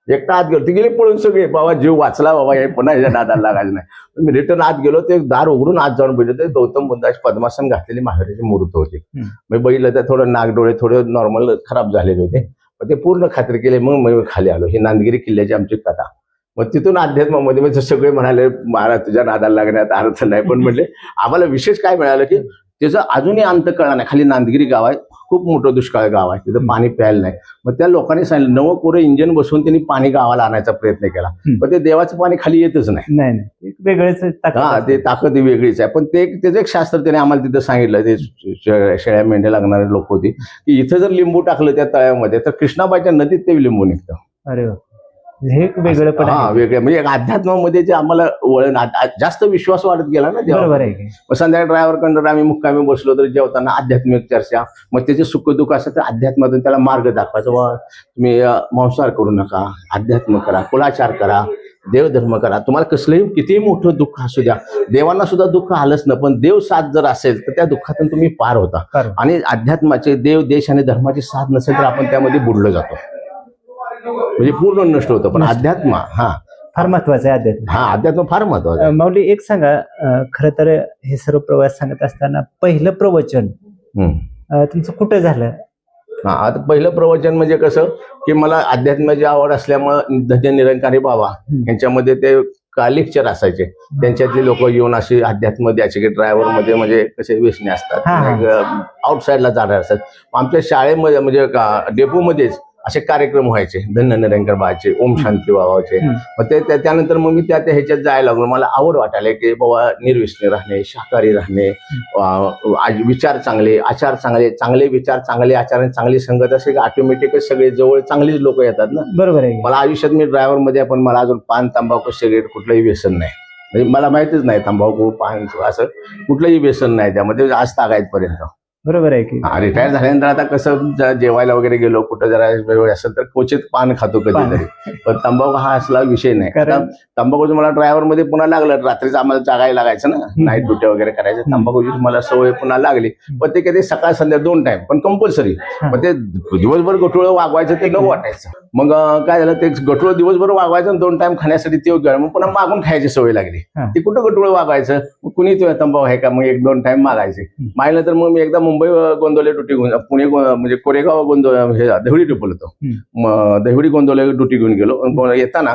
एकटा आत गेलो, ती गेली पळून सगळे, बाबा जीव वाचला बाबा, हे पुन्हा ह्याच्या नादाला लागायचं नाही. मी रिटर्न आत गेलो, ते दार उघडून आत जाऊन बघितलं, ते गौतम बुद्धाची पद्मासन घातलेली महावीराची मूर्त होती. मी बघितलं तर थोडं नागडोळे थोडे नॉर्मल खराब झालेले होते. मग ते पूर्ण खात्री केली. मग मी खाली आलो. ही नांदगिरी किल्ल्याची आमची कथा. मग तिथून अध्यात्मामध्ये म्हणजे सगळे म्हणाले, महाराज तुझ्या नादाला लागण्यात अर्थ नाही. पण म्हणले आम्हाला विशेष काय मिळालं की त्याचा अजूनही अंत कळला नाही. खाली नांदगिरी गाव आहे, खूप मोठं दुष्काळ गाव आहे, तिथं पाणी प्यायला नाही. मग त्या लोकांनी सांगितलं 9 कोरं इंजिन बसवून त्यांनी पाणी गावाला आणायचा प्रयत्न केला, पण ते देवाचं पाणी खाली येतच नाही. वेगळेच ते ताकद वेगळीच आहे. पण त्याचं एक शास्त्र त्याने आम्हाला तिथं सांगितलं, ते शेळ्या मेंढ्या लागणारे लोक होती, की इथं जर लिंबू टाकलं त्या तळ्यामध्ये तर कृष्णाबाईच्या नदीत ते लिंबू निघतं. अरे हे वेगळं पण वेगळं, म्हणजे अध्यात्मामध्ये जे आम्हाला वळण, जास्त विश्वास वाढत गेला ना. बरोबर आहे. मग संध्याकाळी ड्रायव्हर कंडक्टर आम्ही मुक्कामी बसलो तर जेवताना आध्यात्मिक चर्चा. मग त्याचे सुख दुःख असं तर अध्यात्मातून त्याला मार्ग दाखवायचा. बाबा तुम्ही मांसाहार करू नका, अध्यात्म करा, कुलाचार करा, देवधर्म करा. तुम्हाला कसलंही कितीही मोठं दुःख असू द्या, देवांना सुद्धा दुःख आलंच ना, पण देव साथ जर असेल तर त्या दुःखातून तुम्ही पार होता. आणि अध्यात्माचे, देव देश आणि धर्माची साथ नसेल तर आपण त्यामध्ये बुडलो जातो, म्हणजे पूर्ण नष्ट होतं. पण अध्यात्म फार महत्वाचं आहे. अध्यात्म फार महत्वाचं आहे. माऊली एक सांगा, खरं तर हे सर्व प्रवास सांगत असताना पहिलं प्रवचन तुमचं कुठं झालं? आता पहिलं प्रवचन म्हणजे कसं की मला अध्यात्माची आवड असल्यामुळे धन्य निरंकारी बाबा यांच्यामध्ये ते लेक्चर असायचे, त्यांच्यातले लोक येऊन अशी अध्यात्म द्यायचे की ड्रायव्हर मध्ये म्हणजे कसे व्यसनी असतात, आउटसाईडला जाणार असतात. आमच्या शाळेमध्ये म्हणजे डेपोमध्येच असे कार्यक्रम व्हायचे, धन्य निरंकार बाबाचे, ओम शांती बाबाचे. मग त्यानंतर मग मी त्या ह्याच्यात जायला लागलो. मला आवड वाटायला की बाबा निर्व्यसनी राहणे, शाकाहारी राहणे, विचार चांगले, आचार चांगले, चांगले विचार, चांगले आचार आणि चांगली संगत असे की ऑटोमॅटिकच सगळे जवळ चांगलीच लोक येतात ना. बरोबर आहे. मला आयुष्यात मी ड्रायव्हर मध्ये पण मला अजून पान, तंबाखू, सिगरेट कुठलंही व्यसन नाही. म्हणजे मला माहितीच नाही तंबाखू, पान असं कुठलंही व्यसन नाही त्यामध्ये आज तागायतपर्यंत. बरोबर आहे की रिटायर झाल्यानंतर आता कसं जेवायला वगैरे गेलो कुठं जरा वेळ असेल तर क्वचित पान खातो कधीतरी, पण तंबाखू हा असला विषय नाही. आता तंबाखूचं मला ड्रायव्हर मध्ये पुन्हा लागलं, रात्रीचं आम्हाला जागायला लागायचं ना, नाईट ड्युटी वगैरे करायचं, तंबाखूची मला सवय पुन्हा लागली. पण ते कधी सकाळ संध्या 2 टाइम पण कंपल्सरी. मग ते दिवसभर गठुळं वागवायचं ते न वाटायचं. मग काय झालं, ते गठुळं दिवसभर वागवायचं 2 टाइम खाण्यासाठी ते मग पुन्हा मागून खायची सवय लागली. ती कुठं गठुळं वागवायचं, मग कुणी तंबाखू आहे का, मग 1-2 टाइम मागायचे. मागलं तर मग मी एकदा मुंबई गोंदवले ड्युटी घेऊन, पुणे म्हणजे कोरेगाव गोंदवले हे दहिवडी ड्युटी होतो, मग दहिवडी गोंदवले ड्युटी घेऊन गेलो. येताना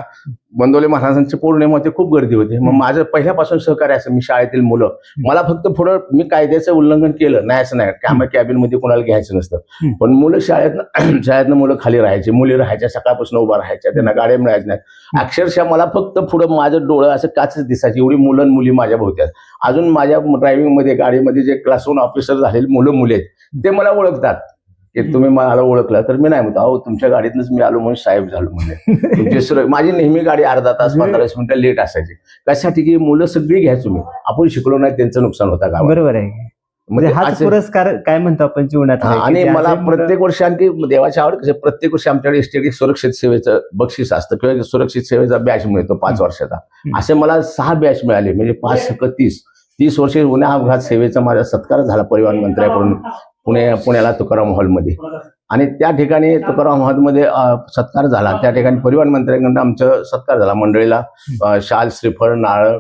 बंदोले महाराजांचे पौर्णिमेमध्ये खूप गर्दी होती. मग माझं पहिल्यापासून सहकार्य असं, मी शाळेतील मुलं, मला फक्त पुढं मी कायद्याचं उल्लंघन केलं नाही असं नाही, आम्हाला कॅबिनमध्ये कोणाला घ्यायचं नसतं, पण मुलं शाळेतनं मुलं खाली राहायचे, मुली राहायच्या, सकाळपासून उभा राहायच्या, त्यांना गाड्या मिळायच्या नाहीत. अक्षरशः मला फक्त पुढं माझं डोळं असं काचच दिसायची, एवढी मुलं आणि मुली माझ्या भोवत्यात. अजून माझ्या ड्रायव्हिंगमध्ये गाडीमध्ये जे क्लास 1 ऑफिसर झालेले मुलं मुली आहेत ते मला ओळखतात की तुम्ही मला ओळखलं, तर मी नाही म्हणतो अहो तुमच्या गाडीतनंच मी आलो म्हणून साहेब झालो म्हणजे. माझी नेहमी गाडी अर्धा तास 15 मिनिटं लेट असायची. कशासाठी की मुलं सगळी घ्यायचो मी, आपण शिकलो नाही त्यांचं नुकसान होतं का. बरोबर आहे. म्हणजे हाच पुरस्कार काय म्हणतो आपण जीवनात. आणि मला प्रत्येक वर्षी आणखी देवाची आवड कशी, प्रत्येक वर्षी आमच्याकडे एसटीडी सुरक्षित सेवेचं बक्षीस असतं किंवा सुरक्षित सेवेचा बॅच मिळतो 5 वर्षाचा. असे मला 6 बॅच मिळाले, म्हणजे 5 × 30 वर्ष गुन्हे अपघात सेवेचा माझा सत्कार झाला परिवहन मंत्र्याकडून पुण्याला तुकाराम हॉलमध्ये. आणि त्या ठिकाणी तुकाराम हॉलमध्ये सत्कार झाला, त्या ठिकाणी परिवहन मंत्र्यांकडून आमचा सत्कार झाला. मंडळीला शाल, श्रीफळ, नारळ,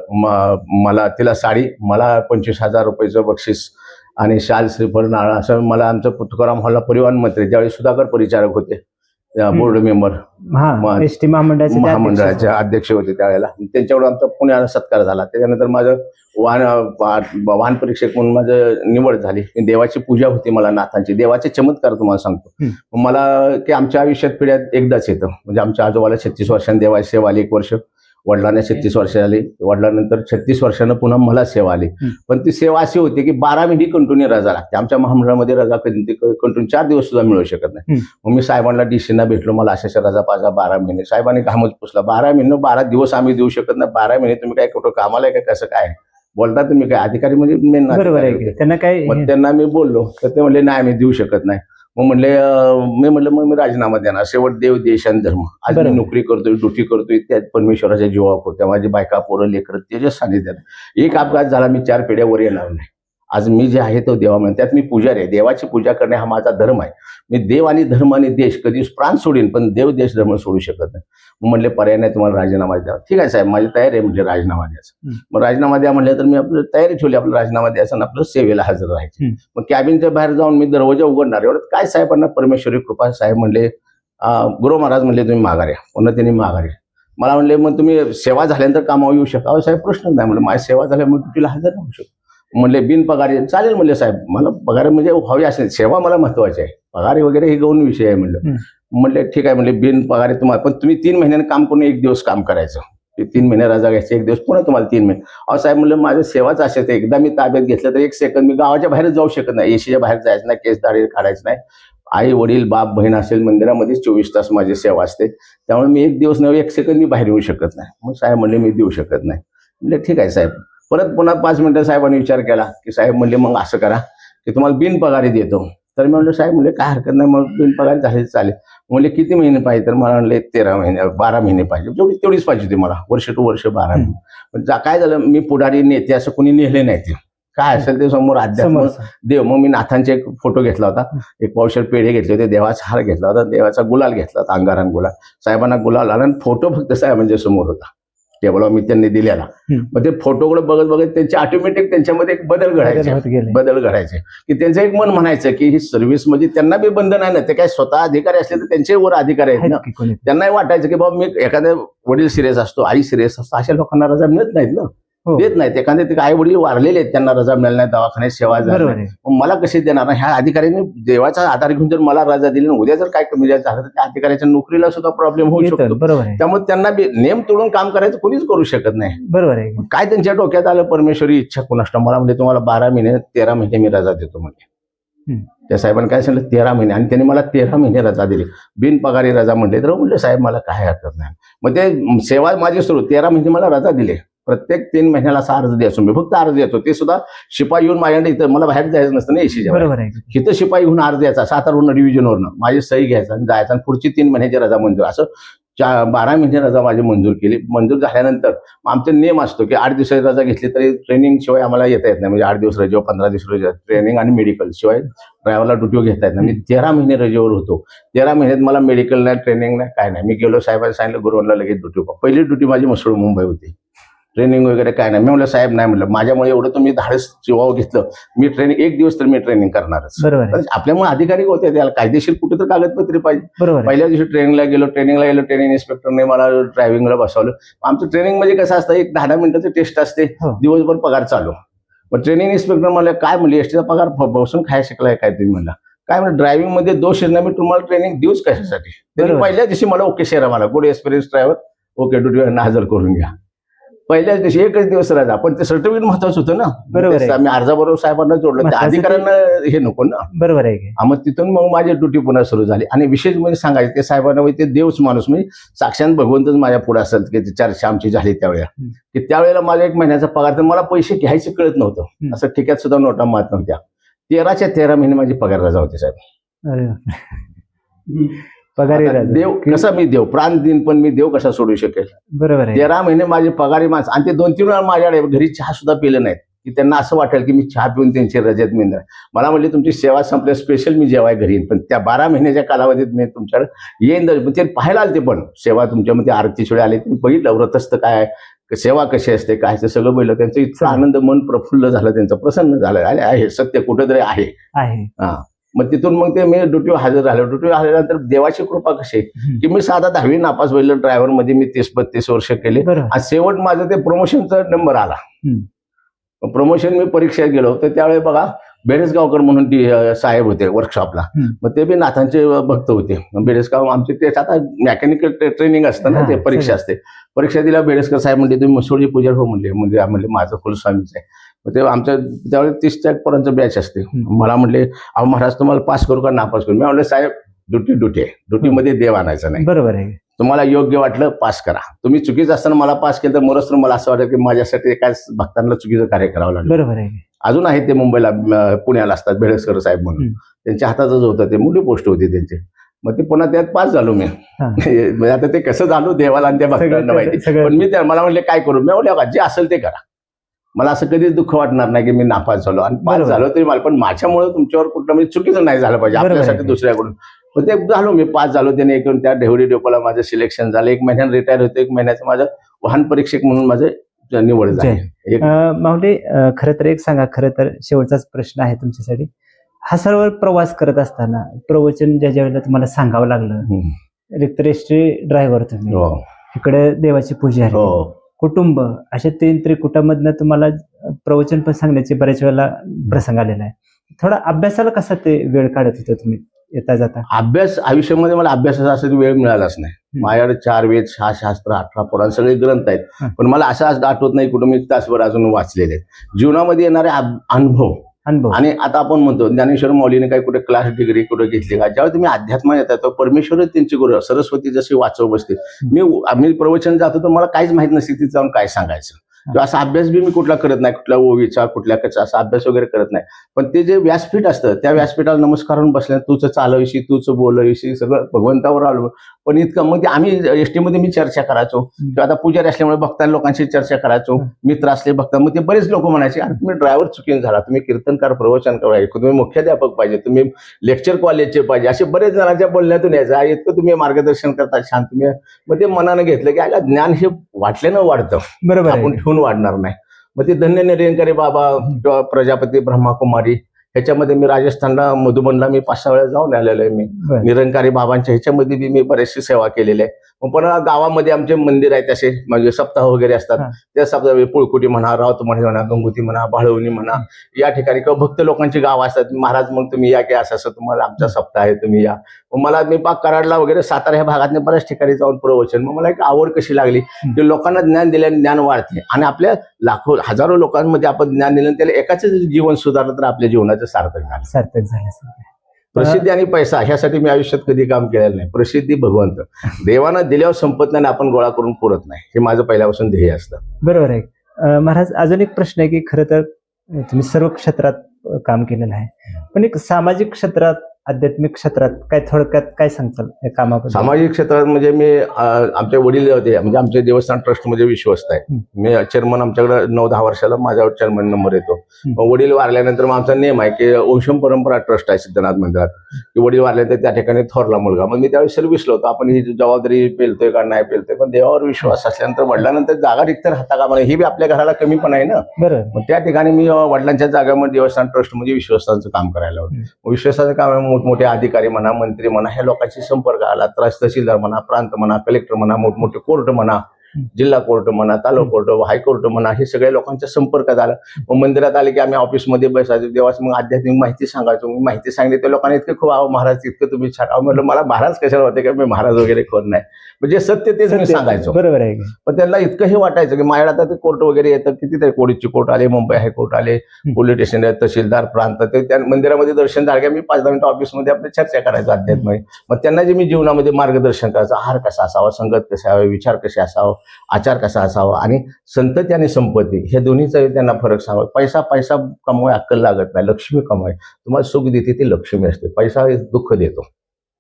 मला तिला साडी, मला 25,000 रुपयाचं बक्षीस आणि शाल, श्रीफळ, नारळ असं मला आमचं तुकाराम हॉलला परिवहन मंत्री ज्यावेळी सुधाकर परिचारक होते, बोर्ड मेंबर, एसटी महामंडळाचे अध्यक्ष होते त्यावेळेला, त्यांच्याकडून आमचा पुण्याला सत्कार झाला. त्याच्यानंतर माझं वाहन परीक्षक म्हणून माझं निवड झाली. देवाची पूजा होती मला, नाथांची, देवाचे चमत्कार तुम्हाला सांगतो. मला की आमच्या आयुष्यात पिढ्यात एकदाच येतं, म्हणजे आमच्या आजोबाला 36 वर्षांनी देवाची सेवा आली 1 वर्ष, वडिलांना 36 वर्ष आली, वडिलांनंतर 36 वर्षानं पुन्हा मला सेवा आली. पण ती सेवा अशी होती की 12 महिने कंटिन्यू रजा लागते. आमच्या महामंडळामध्ये रजा कंटिन्यू 4 दिवस सुद्धा मिळू शकत नाही. मग मी साहेबांना डीसीना भेटलो, मला अशा रजा पाहिजे 12 महिने. साहेबांनी घामच पुसला, 12 महिने 12 दिवस आम्ही देऊ शकत नाही, 12 महिने तुम्ही काय कुठं कामाला आहे का, कसं काय बोलता तुम्ही, काय अधिकारी म्हणजे मेन त्यांना काय. मग त्यांना मी बोललो तर ते म्हणले नाही आम्ही देऊ शकत नाही. मग म्हणलं मग मी राजीनामा देणार, शेवट देव देश आणि धर्म. आज मी नोकरी करतोय, ड्युटी करतोय, त्यात परमेश्वराच्या जीवावर होत्या, माझी बायका, पोरं, लेकरं त्याच्या सानिध्यात. एक अपघात झाला, मी 4 पिढ्या वर येणार नाही. आज मी जे आहे तो देवामुळे, त्यात मी पुजारी आहे. देवाची पूजा करणे हा माझा धर्म आहे. मी देव आणि धर्म आणि देश कधी प्राण सोडीन, पण देव, देश, धर्म सोडू शकत नाही. मग म्हणले पर्याय नाही, तुम्हाला राजीनामा द्यावा. ठीक आहे साहेब, माझी तयारी आहे म्हणजे राजीनामा द्यायचा. मग राजीनामा द्या म्हणले तर मी आपलं तयारी ठेवली, आपला राजीनामा द्यायचा आणि आपलं सेवेला हजर राहायचं. मग कॅबिनच्या बाहेर जाऊन मी दरवाजा उघडणार, एवढं काय साहेबांना परमेश्वरी कृपा. साहेब म्हणले गुरु महाराज म्हणले तुम्ही माघार या. पुन्हा त्यांनी माघार या. मला म्हणले मग तुम्ही सेवा झाल्यानंतर कामावर येऊ शकता. साहेब प्रश्न नाही, म्हणलं माझी सेवा झाल्यामुळे ड्युटीला हजर राहू शकतो. म्हणले बिनपगारी चालेल म्हणले साहेब, मला पगार म्हणजे व्हावी असेल, सेवा मला महत्वाची आहे, पगारी वगैरे हे गौण विषय आहे म्हणलं. म्हणले ठीक आहे म्हणले बिनपगारी तुम्हाला, पण तुम्ही 3 महिन्याने काम करून 1 दिवस काम करायचं, 3 महिने रजा घ्यायची, 1 दिवस पुन्हा तुम्हाला 3 महिने. अहो साहेब म्हणलं माझं सेवाच असेल, एकदा मी ताब्यात घेतलं तर 1 सेकंद मी गावाच्या बाहेर जाऊ शकत नाही, एसीच्या बाहेर जायचं नाही, केस दाढी काढायचं नाही, आई वडील बाप बहीण असेल मंदिरामध्ये 24 तास माझी सेवा असते, त्यामुळे मी 1 दिवस नव्हे 1 सेकंद मी बाहेर येऊ शकत नाही. मग साहेब म्हणले मी देऊ शकत नाही. म्हणजे ठीक आहे साहेब. परत पुन्हा 5 मिनिटं साहेबांनी विचार केला की साहेब म्हणले मग असं करा की तुम्हाला बिनपगारी देतो. तर मी म्हणलं साहेब म्हणले काय हरकत नाही, मग बिनपगारी झाली चालेल. म्हणले किती महिने पाहिजे, तर मला म्हणले 13 महिने 12 महिने पाहिजे, तेवढीच पाहिजे होती मला, वर्ष टू वर्ष 12 महिने. पण काय झालं, मी पुढारी नेते असं कोणी नेले नाही, ते काय असेल ते समोर अध्यात्म देव. मग मी नाथांचे एक फोटो घेतला होता, 1 पावशेर पेढे घेतले होते, देवाचा हार घेतला होता, देवाचा गुलाल घेतला होता, अंगारान गुलाल. साहेबांना गुलाल आला आणि फोटो फक्त साहेबांच्या समोर होता टेबलवर मी त्यांनी दिलेला. मग ते फोटोकडे बघत बघत त्यांचे ऑटोमॅटिक त्यांच्यामध्ये एक बदल घडायचे की त्यांचं एक मन म्हणायचं की ही सर्व्हिस म्हणजे त्यांना बी बंधन आहे ना, ते काय स्वतः अधिकारी असले तर त्यांचे वर अधिकारी आहेत ना. त्यांनाही वाटायचं की बाबा मी एखाद्या वडील सिरियस असतो, आई सिरियस असतो, अशा लोकांना रजा मिळत नाहीत ना, देत नाहीत. एखादे ते आई वडील वारलेले आहेत, त्यांना रजा मिळणार नाही, दवाखान्यात सेवा झाली, मला कशी देणार ना. ह्या अधिकाऱ्यांनी देवाचा आधार घेऊन जर मला रजा दिली, उद्या जर काय कमी जास्त झालं तर त्या अधिकाऱ्याच्या नोकरीला सुद्धा प्रॉब्लेम होऊ शकतो. त्यामुळे त्यांना नेम तोडून काम करायचं कोणीच करू शकत नाही. बरोबर आहे. काय त्यांच्या डोक्यात आलं, परमेश्वरी इच्छा कोणाष्ट, मला म्हणजे तुम्हाला 12 महिने 13 महिने मी रजा देतो म्हणजे. त्या साहेबांनी काय सांगितलं 13 महिने, आणि त्यांनी मला 13 महिने रजा दिली, बिनपगारी रजा म्हणले. तर म्हणले साहेब मला काय हरकत नाही. मग ते सेवा माझी सुरू, 13 महिने मला रजा दिली. प्रत्येक 3 महिन्याला असा अर्ज द्यायचो मी, फक्त अर्ज द्यायचो. ते सुद्धा शिपाई येऊन माझ्याकडे, इथं मला बाहेर जायचं नसतं ना एसीच्या, इथं शिपाई घेऊन अर्ज द्यायचा, 7वरून डिव्हिजनवरनं माझी सही घ्यायचा आणि जायचा, आणि पुढची 3 महिन्याची रजा मंजूर, असं 12 महिने रजा माझी मंजूर केली. मंजूर झाल्यानंतर आमचा नियम असतो की 8 दिवसाची रजा घेतली तरी ट्रेनिंग शिवाय आम्हाला येता येत नाही, म्हणजे 8 दिवस रजेवर, 15 दिवस रजेवर, ट्रेनिंग आणि मेडिकल शिवाय ड्रायव्हरला ड्युटीवर घेता येत नाही. मी 13 महिने रजेवर होतो. 13 महिन्यात मला मेडिकल नाही, ट्रेनिंग नाही, काय नाही. मी गेलो, साहेबांनी सांगितलं गुरुवारला लगेच ड्युटी. पहिली ड्युटी माझी मसरूळ मुंबई होती. ट्रेनिंग वगैरे काय नाही. मी म्हणलं साहेब नाही म्हणलं, माझ्यामुळे एवढं तुम्ही धाडस जीवावर घेतलं, मी ट्रेनिंग एक दिवस तर मी ट्रेनिंग करणारच. बरोबर आहे. पण आपल्यामुळे अधिकारी होते, त्याला कायदेशीर कुठे तर कागदपत्रे पाहिजे. बरोबर आहे. पहिल्या दिवशी ट्रेनिंगला गेलो, ट्रेनिंग इन्स्पेक्टरने मला ड्रायव्हिंगला बसवलं. आमचं ट्रेनिंग म्हणजे कसं असतं, एक 10 मिनिटाचं टेस्ट असते, हो. दिवसभर पगार चालू. पण ट्रेनिंग इन्स्पेक्टर मला काय म्हणले, एसटीचा पगार बसून खाय शिकलाय काय तुम्ही म्हणला. काय म्हणलं, ड्रायव्हिंग मध्ये दोष येणार, मी तुम्हाला ट्रेनिंग देऊच कशासाठी. त्यांनी बरोबर. पहिल्या दिवशी मला ओके शेअर मला good experience driver, okay duty हजर करून घ्या. पहिल्याच दिवशी एकच दिवस राजा, पण ते सर्टिफिकेट महत्वाचं होतं ना. बरोबर आहे. आम्ही अर्जाबरोबर साहेबांना जोडलं, त्या महत्वाचं ते- अधिकाऱ्यांना हे नको ना. बरोबर आहे की. मग तिथून मग माझी ड्युटी पुन्हा सुरू झाली. आणि विशेष म्हणजे सांगायचं, ते साहेबांना ते देवच माणूस, म्हणजे साक्षात भगवंतच माझ्या पुढे असत, की चर्चा आमची झाली त्यावेळेला, की त्यावेळेला माझा 1 महिन्याचा पगार, तर मला पैसे घ्यायचे कळत नव्हतं. असं ठिक्यात सुद्धा नोटा मारत नव्हत्या. 13च्या 13 महिने माझी पगार रजा होती साहेब. अरे पगारी आता राजा. देव कसा, मी देव प्राण देईन पण मी देव कसा सोडू शकेल. बरोबर आहे. 13 महिने माझी पगारी माणसं, आणि ते 2-3 वेळा माझ्याकडे घरी चहा सुद्धा पिले नाहीत, की त्यांना असं वाटेल की मी चहा पिऊन त्यांची रजेत मी नाही. मला म्हणले तुमची सेवा संपल्या, स्पेशल मी जेवाय घरी येईन, पण त्या 12 महिन्याच्या कालावधीत मी तुमच्याकडे येईन. ते पाहायला आले, ते पण सेवा तुमच्यामध्ये आरतीच्या वेळी आले, तुम्ही बघितलं व्रतस्थ काय, सेवा कशी असते, काय ते सगळं बघितलं. त्यांचं इतकं आनंद, मन प्रफुल्ल झालं, त्यांचं प्रसन्न झालं. अरे आहे सत्य कुठेतरी आहे. आहे. मग तिथून मग ते मी ड्युटीवर हजर झालो. ड्युटीवर हजरल्यानंतर देवाची कृपा कशी आहे, की मी साधा 10वी नापास व्हायला ड्रायव्हर मध्ये मी 30-32 वर्ष केले. बरोबर. आणि शेवट माझं ते प्रमोशनचा नंबर आला. प्रमोशन मी परीक्षेत गेलो तर त्यावेळी बघा, बेडसगावकर म्हणून साहेब होते वर्कशॉपला. मग ते बी नाथांचे भक्त होते. बेडसगाव आमचे ते आता मेकॅनिकल ट्रेनिंग असतं ना, ते परीक्षा असते. परीक्षा दिल्या बेडसकर साहेब म्हणले तुम्ही मसोळी पूजा हो म्हणले. म्हणजे माझं कुलस्वामीच आहे. मग ते आमच्या त्यावेळी 30 पर्यंत बॅच असते. मला म्हणले अहो महाराज तुम्हाला पास करू का नापास करू. मी म्हणले साहेब ड्युटी आहे, ड्युटीमध्ये देव आणायचा नाही. बरोबर आहे. तुम्हाला योग्य वाटलं पास करा. तुम्ही चुकीचं असताना मला पास केलं तर मोरस मला असं वाटतं की माझ्यासाठी एका भक्तांना चुकीचं कार्य करावं लागलं. बरोबर आहे. अजून आहेत ते मुंबईला, पुण्याला असतात बेडसकर साहेब म्हणून, त्यांच्या हातातच होतं, ते मोठी पोस्ट होती त्यांची. मग ते पुन्हा त्यात पास झालो मी. म्हणजे आता ते कसं झालो देवाला आणि त्या भक्तांना माहिती. पण मी मला म्हणले काय करू, मी म्हणले जे असेल ते करा. मला असं कधीच दुःख वाटणार नाही की मी नापास झालो, आणि पास झालो तरी मला, पण माझ्यामुळे तुमच्यावर कुठलं म्हणजे चुकीचं नाही झालं पाहिजे आपल्यासाठी दुसऱ्याकडून. पण ते झालो, मी पास झालो. त्याने एक त्या ढेवडी डेपोला माझं सिलेक्शन झालं. 1 महिन्यानं रिटायर होतं. 1 महिन्याचं माझं वाहन परीक्षक म्हणून माझं निवड झाली. माऊली खरं तर एक सांगा, खरं तर शेवटचाच प्रश्न आहे तुमच्यासाठी. हा सर्व प्रवास करत असताना प्रवचन ज्या वेळेला तुम्हाला सांगावं लागलं, एकतर एसटी ड्रायव्हर तुम्ही, इकडे देवाची पूजा आहे, कुटुंब, अशा 3 त्रिकुटामधनं तुम्हाला प्रवचन पण सांगण्याचे बऱ्याच वेळेला प्रसंग आलेला आहे. थोडा अभ्यासाला कसा ते वेळ काढत होता तुम्ही येता जाता? अभ्यास आयुष्यामध्ये मला अभ्यासाचा असं वेळ मिळालाच नाही. माझ्याकडे 4 वेद, 6 शास्त्र, 18 पुराण सगळे ग्रंथ आहेत, पण मला असं आठवत नाही कुठं मी तासभर अजून वाचलेले आहेत. जीवनामध्ये येणारे अनुभव. आणि आता आपण म्हणतो ज्ञानेश्वर मौलीने काही कुठे क्लास डिग्री कुठे घेतली का, ज्यावेळी तुम्ही अध्यात्म येतात तो परमेश्वरच त्यांची गुरु, सरस्वती जशी वाचव बसते. मी प्रवचन जातो तर मला काहीच माहित नसते तिथे जाऊन काय सांगायचं. असा अभ्यास बी मी कुठला करत नाही, कुठल्या ओवीचा कुठल्या कचा असा अभ्यास वगैरे करत नाही. पण ते जे व्यासपीठ असतं त्या व्यासपीठाला नमस्कारून बसल्या, तूच चालविशी तूच बोलविशी सगळं भगवंतावर आलो. पण इतकं मग आम्ही एसटी मध्ये मी चर्चा करायचो, किंवा आता पुजारी असल्यामुळे भक्तां लोकांशी चर्चा करायचो, मित्र असले भक्त, मग ते बरेच लोक म्हणायचे अरे तुम्ही ड्रायव्हर चुकीन झाला, तुम्ही कीर्तनकार प्रवचन करायचे, तुम्ही मुख्याध्यापक पाहिजे, तुम्ही लेक्चर कॉलेजचे पाहिजे, असे बरेच जणांच्या बोलण्यातून यायचं इतकं तुम्ही मार्गदर्शन करता छान तुम्ही. मग ते मनानं घेतलं की आला ज्ञान हे वाटल्यानं वाढतं, बरोबर, आपण ठेवून वाढणार नाही. मग ते धन्य निरंकारी बाबा किंवा प्रजापती ब्रह्माकुमारी ह्याच्यामध्ये मी राजस्थानला मधुबनला मी 5-6 वेळा जाऊन आलेलो आहे. मी निरंकारी बाबांच्या ह्याच्यामध्ये बी मी बरेचशी सेवा केलेली आहे. पण गावामध्ये आमचे मंदिर आहेत असे, म्हणजे सप्ताह वगैरे असतात, त्या सप्ताह पुळकुटी म्हणा, रावत म्हणा, गंगोती म्हणा, बाळवणी म्हणा, या ठिकाणी किंवा भक्त लोकांची गावं असतात. महाराज मग तुम्ही या की असं तुम्हाला आमचा सप्ताह आहे तुम्ही या. मग मला मी कराडला वगैरे सातारा ह्या भागात बऱ्याच ठिकाणी जाऊन प्रवचन, मग मला एक आवड कशी लागली की लोकांना ज्ञान दिल्याने ज्ञान वाढते, आणि आपल्या लाखो हजारो लोकांमध्ये आपण ज्ञान दिलं त्याला एकाच जीवन सुधारलं तर आपल्या जीवनाचं सार्थक झालं. प्रसिद्धी आणि पैसा ह्यासाठी मी आयुष्यात कधी काम केलेलं नाही. प्रसिद्धी भगवंत देवानं दिल्यावर संपत नाही, आपण गोळा करून पुरत नाही, हे माझं पहिल्यापासून ध्येय असतं. बरोबर आहे. महाराज अजून एक प्रश्न आहे की खरं तर तुम्ही सर्व क्षेत्रात काम केलेलं आहे, पण एक सामाजिक क्षेत्रात आध्यात्मिक क्षेत्रात काय थोडक्यात काय सांगताल या कामाबद्दल? सामाजिक क्षेत्रात म्हणजे मी आमचे वडील होते, म्हणजे आमचे देवस्थान ट्रस्ट मध्ये विश्वस्त आहे. मी चेअरमन, आमच्याकडे 9-10 वर्षाला माझ्यावर चेअरमन नंबर येतो. मग वडील वारल्यानंतर मग आमचा नेम आहे की वंशम परंपरा ट्रस्ट आहे सिद्धनाथ मंदिरात, की वडील वारल्यानंतर त्या ठिकाणी थोरला मुलगा. मग मी त्यावेळी सर्व्हिसला होतो. आपण ही जबाबदारी पेलतोय का नाही पेलतोय, पण देवावर विश्वास असल्यानंतर वडिलांनंतर जागा रिक्त राहता का मला, ही बी आपल्या घराला कमी पण आहे ना. बरं. मग त्या ठिकाणी मी वडिलांच्या जागेमध्ये देवस्थान ट्रस्ट मध्ये विश्वासाचं काम करायला होतं. विश्वासाचं काम मोठमोठे अधिकारी म्हणा, मंत्री म्हणा, ह्या लोकांशी संपर्क आला. तहसीलदार म्हणा, प्रांत म्हणा, कलेक्टर म्हणा, मोठमोठे कोर्ट म्हणा, जिल्हा कोर्ट म्हणा, तालुका कोर्ट, हायकोर्ट म्हणा, हे सगळ्या लोकांच्या संपर्कात आलं. मग मंदिरात आले की आम्ही ऑफिसमध्ये बसायचो, देवाचं मग आध्यात्मिक माहिती सांगायचो. मी माहिती सांगली त्या लोकांना इतकं खूप महाराज इतकं तुम्ही छान. म्हटलं मला महाराज कशाला होते का, मी महाराज वगैरे कोण नाही, म्हणजे सत्य तेच मी सांगायचो. बरोबर आहे. पण त्यांना इतकं हे वाटायचं की माझ्याकडे आता ते कोर्ट वगैरे येतं, कितीतरी कोडीची कोर्ट आले, मुंबई हायकोर्ट आले, पोलीस स्टेशन आहे, तहसीलदार, प्रांत, ते त्या मंदिरामध्ये दर्शन झालं की मी 5-10 मिनिटं ऑफिसमध्ये आपली चर्चा करायचो अध्यात्मिक. मग त्यांना जे मी जीवनामध्ये मार्गदर्शन करायचं, आहार कसा असावा, संगत कसे हवे, विचार कसे असावं, आचार कसा असावा, आणि संतती आणि संपत्ती हे दोन्हीचा त्यांना फरक सांगावा. पैसा कमवाय अक्कल लागत नाही, लक्ष्मी कमवाय तुम्हाला सुख देते ती लक्ष्मी असते. पैसा दुःख देतो,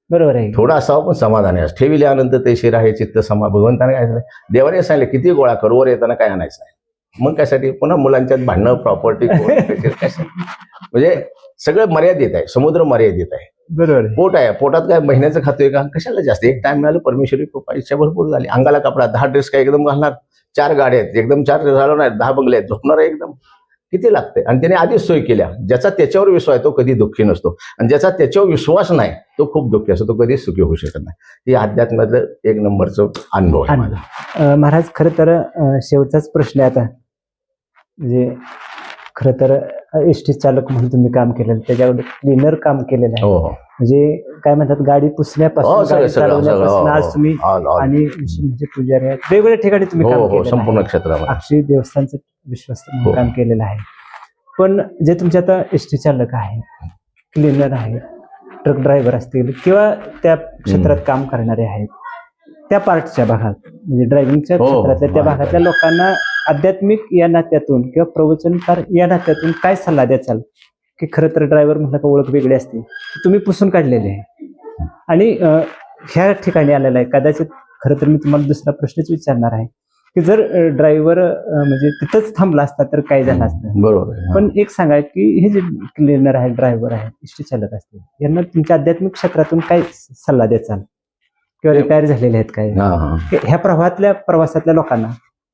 बरोबर आहे. थोडा असावं पण समाधानी असं. ठेविले आनंद तैशीर आहे चित्त समा. भगवंताने काय सांगितलं, देवाने सांगितलं किती गोळा कर, वर येताना काय आणायचं नाही. मग त्यासाठी पुन्हा मुलांच्यात भांडणं, प्रॉपर्टी, म्हणजे सगळं मर्यादित आहे, समुद्र मर्यादित आहे. बरोबर. पोट आहे, पोटात काय महिन्याचं खातोय का, कशाला जास्त. एक टाइम मिळालं, परमेश्वरी कृपा, इच्छा भरपूर झाली. अंगाला कपडा, 10 ड्रेस काय एकदम घालणार, 4 गाड्या आहेत एकदम, 4 झालं नाही, 10 बंगले आहेत, झोपणार आहे एकदम, किती लागते. आणि त्याने आधीच सोय केल्या. ज्याचा त्याच्यावर विश्वास आहे तो कधी दुःखी नसतो, आणि ज्याचा त्याच्यावर विश्वास नाही तो खूप दुःखी असतो, तो कधीच सुखी होऊ शकत नाही. हे अध्यात्मातलं 1 नंबरचं अनुभव आहे माझा. महाराज, खरं तर शेवटचाच प्रश्न आहे आता. म्हणजे खरं तर एसटी चालक म्हणून तुम्ही काम केलेलं, त्याच्यावर क्लीनर काम केलेलं आहे. हो, म्हणजे काय म्हणतात, गाडी पुसण्यापासून गाडी चालवण्यापासून आज तुम्ही, आणि म्हणजे पुजारी आहेत, वेगवेगळ्या ठिकाणी तुम्ही काम केलेलं आहे. संपूर्ण क्षेत्रामध्ये अक्षय देवस्थानचं विश्वस्त म्हणून काम केलेलं आहे. पण जे तुमचे आता एसटी चालक आहेत, क्लीनर आहेत, ट्रक ड्रायव्हर असतील, किंवा त्या क्षेत्रात काम करणारे आहेत, त्या पार्टच्या भागात म्हणजे ड्रायव्हिंगच्या क्षेत्रातल्या त्या भागातल्या लोकांना आध्यात्मिक या नात्यातून किंवा प्रवचनकार या नात्यातून काय सल्ला द्याचाल? की खरं तर ड्रायव्हर म्हटलं का ओळख वेगळी असते, तुम्ही पुसून काढलेले आहे, आणि ह्या ठिकाणी आलेला आहे. कदाचित खरं तर मी तुम्हाला दुसरा प्रश्नच विचारणार आहे की जर ड्रायव्हर म्हणजे तिथंच थांबला असता तर काय झालं असतं. बरोबर. पण एक सांगा की हे जे क्लीनर आहे, ड्रायव्हर आहे, एसटी चालक असतील, यांना तुमच्या आध्यात्मिक क्षेत्रातून काय सल्ला द्याचाल, किंवा रिटायर झालेले आहेत काय ह्या प्रवासातल्या लोकांना?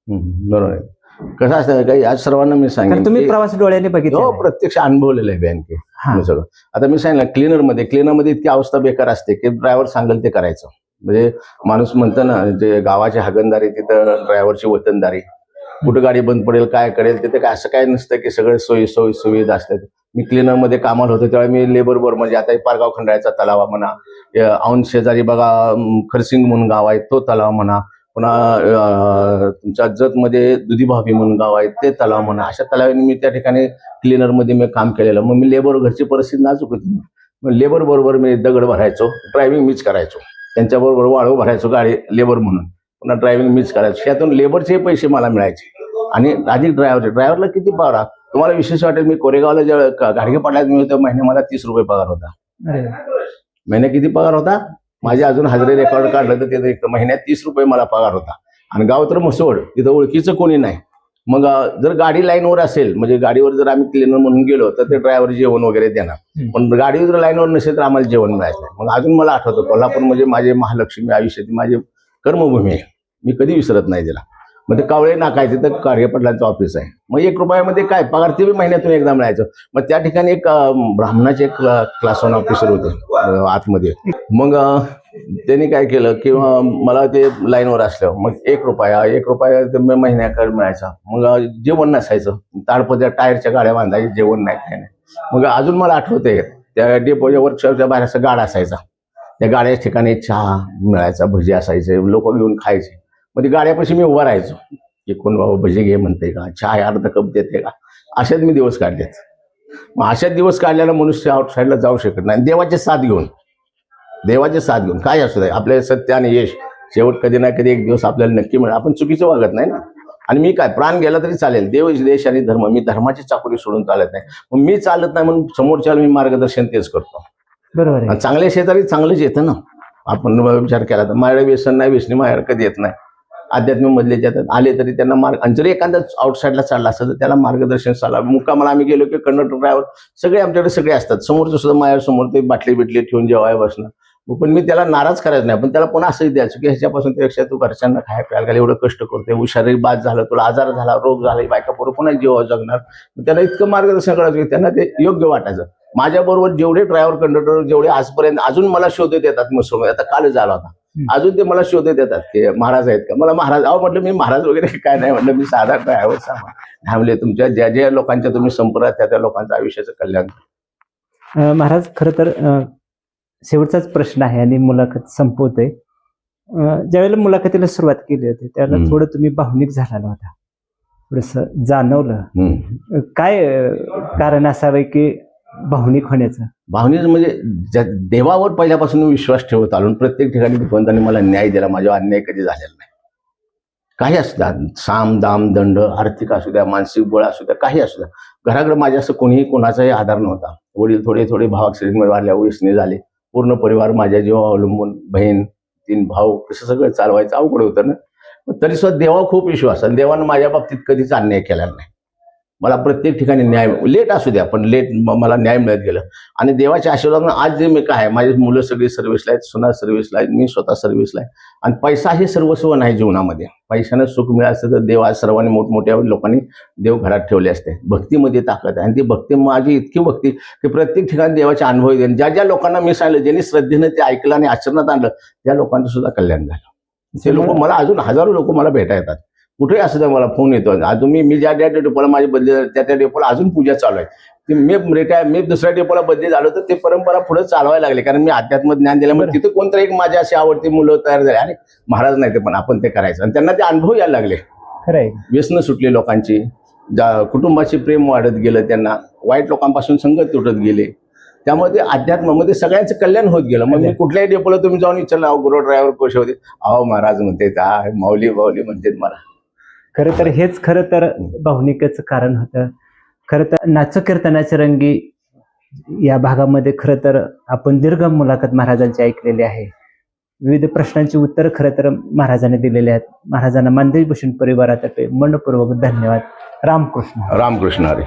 बरोबर आहे. कसं असतं काही आज सर्वांना मी सांगेन, तुम्ही प्रवास डोळ्याने बघितलं, प्रत्यक्ष अनुभवलेलं आहे बँके सगळं. आता मी सांगितलं क्लीनरमध्ये इतकी अवस्था बेकार असते की ड्रायव्हर सांगेल ते करायचं. म्हणजे माणूस म्हणतं ना, जे गावाची हागणदारी तिथं ड्रायव्हरची वतनदारी. कुठं गाडी बंद पडेल, काय करेल, तिथे काय असं काय नसतं की सगळे सोयी सुविधा असतात. मी क्लीनरमध्ये कामाला होतो त्यावेळी मी लेबर बरोबर, म्हणजे आता पारगाव खंडाळ्याचा तलाव म्हणा, औंध शेजारी बघा खरसिंग म्हणून गाव आहे तो तलाव म्हणा, पुन्हा तुमच्या जतमध्ये दुधीभाभी म्हणून गाव आहे ते तलाव म्हणा, अशा तलावांनी मी त्या ठिकाणी क्लीनरमध्ये मी काम केलेलं. मग मी लेबर, घरची परिस्थिती नाजूक होती, मग लेबर बरोबर मी दगड भरायचो, ड्रायव्हिंग मीच करायचो, त्यांच्याबरोबर वाळू भरायचो गाडी लेबर म्हणून, पुन्हा ड्रायव्हिंग मीच करायचो. त्यातून लेबरचे पैसे मला मिळायचे, आणि अधिक ड्रायव्हरला किती पगार. तुम्हाला विशेष वाटेल, मी कोरेगावला जेव्हा गाडगे पाटलात मी होतो, महिने मला 30 रुपये पगार होता. महिन्यात किती पगार होता माझे, अजून हजेरी रेकॉर्ड काढलं तर तिथे महिन्यात 30 रुपये मला पगार होता. आणि गाव तर मसवड, तिथं ओळखीचं कोणी नाही. मग जर गाडी लाईनवर असेल, म्हणजे गाडीवर जर आम्ही क्लीनर म्हणून गेलो तर ते ड्रायव्हर जेवण वगैरे देणार, पण गाडीवर जर लाईनवर नसेल तर आम्हाला जेवण मिळायचं नाही. मग अजून मला आठवतं, कोल्हापूर म्हणजे माझे महालक्ष्मी आयुष्याची माझी कर्मभूमी आहे, मी कधी विसरत नाही तिला. मग ते कावळे नाकायचे तर कार्यपटलांचं ऑफिस आहे. मग 1 रुपयामध्ये काय पगार, ते महिन्यातून एकदा मिळायचं. मग त्या ठिकाणी एक ब्राह्मणाचे एक क्लास 1 ऑफिसर होते आतमध्ये. मग त्यांनी काय केलं की मला ते लाईनवर असल्यावर मग 1 रुपया महिन्याकडे मिळायचा. मग जेवण नसायचं, ताडपत्या टायरच्या गाड्या बांधायच्या, जेवण नाही काय नाही. मग अजून मला आठवते, त्या डेपोच्या वर्कशॉपच्या बाहेर असा गाडा असायचा, त्या गाड्याच्या ठिकाणी चहा मिळायचा, भजी असायचे, लोक घेऊन खायचे. मग ती गाड्यापाशी मी उभा राहायचो की कोण बाबा भजी घे म्हणते का, चहा अर्धा कप देते का, अशाच मी दिवस काढलेत. मग अशाच दिवस काढल्याला मनुष्य आउटसाईडला जाऊ शकत नाही. देवाची साथ घेऊन काय असू दे, आपले सत्य आणि यश शेवट कधी ना कधी एक दिवस आपल्याला नक्की मिळेल. आपण चुकीचं वागत नाही ना. आणि मी काय, प्राण गेला तरी चालेल, देव देश आणि धर्म, मी धर्माची चाकोरी सोडून चालत नाही. मग मी चालत नाही म्हणून समोरच्याला मी मार्गदर्शन तेच करतो. बरोबर आहे. आणि चांगल्या शेजारी चांगलंच येतं ना. आपण विचार केला तर माझ्याकडे व्यसन नाही, व्यसनी माझ्याकडे कधी येत नाही. अध्यात्म मधले ज्यात आले तरी त्यांना मार्ग, आणि जरी एखादा आउटसाईडला चालला असतं तर त्याला मार्गदर्शन चालला. मुक्कामाला आम्ही गेलो की कंडक्टर ड्रायव्हर सगळे आमच्याकडे सगळे असतात. समोरचं सुद्धा माझ्यासमोर ते बाटली बिटली ठेवून जेवायला बसणं. पण मी त्याला नाराज करायचं नाही, पण त्याला पुन्हा असंही द्यायचं की ह्याच्यापासून त्यापेक्षा तू घरच्यांना खाय प्यायला एवढं कष्ट करतोय, शारीरिक बाद झालं, तुला आजार झाला, रोग झाला, बायका पोरं पुन्हा जीवा जगणार. त्याला इतकं मार्गदर्शन करायचं की त्यांना ते योग्य वाटायचं. माझ्याबरोबर जेवढे ड्रायव्हर कंडक्टर जेवढे आजपर्यंत अजून मला शोधत येतात मसूर, आता कालच झाला होता, अजून ते मला शोधत येतात की महाराज आहेत का. मला महाराज म्हटलं मी महाराज वगैरे काय नाही, म्हटलं मी साधा ड्रायव्हर सामा. थांबले तुमच्या ज्या ज्या लोकांच्या तुम्ही संपर्कात त्या त्या लोकांचं आयुष्याचं कल्याण. महाराज खरं तर शेवटचाच प्रश्न आहे आणि मुलाखत संपवतोय. ज्यावेळेला मुलाखतीला सुरुवात केली होती त्यावेळेला थोडं तुम्ही भावनिक झालेला होता, थोडस जाणवलं. काय कारण असावे की भावनिक होण्याचं? भावनिक म्हणजे देवावर पहिल्यापासून विश्वास ठेवत आलो. प्रत्येक ठिकाणी भगवंतांनी मला न्याय दिला, माझ्यावर अन्याय कधी झालेला नाही. काही असू द्या, साम दाम दंड, आर्थिक असू द्या, मानसिक बळ असू द्या, काही असू द्या, घराकडे माझ्या असं कोणीही कोणाचाही आधार नव्हता. वडील थोडे थोडे भाव ऍक्सिडेंटमध्ये वारल्या, व्यसनी झाले, पूर्ण परिवार माझ्या जीवावर अवलंबून, बहीण, 3 भाऊ, कसं सगळं चालवायचं अवघड होतं ना. तरी सुद्धा देवावर खूप विश्वास, आणि देवानं माझ्या बाबतीत कधीच अन्याय केलेला नाही. मला प्रत्येक ठिकाणी न्याय, लेट असू द्या पण लेट मला न्याय मिळत गेलं. आणि देवाच्या आशीर्वादाने आज जे मी काय, माझी मुलं सगळी सर्व्हिसला आहेत, सुना सर्व्हिसला आहेत, मी स्वतः सर्व्हिसला आहे. आणि पैसा हे सर्वस्व नाही जीवनामध्ये. पैशानं सुख मिळालं असतं तर देव आज सर्वांनी मोठमोठ्या लोकांनी देव घरात ठेवले असते. भक्तीमध्ये ताकद आहे, आणि ती भक्ती माझी इतकी भक्ती की प्रत्येक ठिकाणी देवाचे अनुभव येईल. ज्या ज्या लोकांना मी सांगितलं, ज्यांनी श्रद्धेनं ते ऐकलं आणि आचरणात आणलं, त्या लोकांचं सुद्धा कल्याण झालं. ते लोक मला अजून हजारो लोक मला भेटा येतात, कुठेही असं तर मला फोन येतो. अजून मी ज्या ज्या डेपोला माझी बदली त्या त्या डेपोला अजून पूजा चालू आहे. मी दुसऱ्या डेपोला बदली झालो तर ते परंपरा पुढे चालवायला लागले, कारण मी अध्यात्म ज्ञान दिल्यामुळे तिथे कोणतरी एक माझी अशी आवडती मुलं तयार झाली. आणि महाराज नाही ते पण आपण ते करायचं, आणि त्यांना ते अनुभव यायला लागले. खरंय, व्यसनं सुटली लोकांची, कुटुंबाची प्रेम वाढत गेलं, त्यांना वाईट लोकांपासून संगत तुटत गेले. त्यामुळे ते अध्यात्मामध्ये सगळ्यांचं कल्याण होत गेलं. मग मी कुठल्याही डेपोला तुम्ही जाऊन विचारलं, गुरु ड्रायव्हर कसे होते, अहो महाराज म्हणते, माऊली माऊली म्हणते मला. खरं तर हेच खरं तर भावनिकेचं कारण होतं. खरं तर नाचो कीर्तनाचे रंगी या भागामध्ये खरं तर आपण दीर्घ मुलाखत महाराजांची ऐकलेली आहे. विविध प्रश्नांची उत्तर खरं तर महाराजांनी दिलेली आहेत. महाराजांना मानदेश भूषण परिवारातर्फे मनपूर्वक धन्यवाद. रामकृष्ण. रामकृष्ण हरी.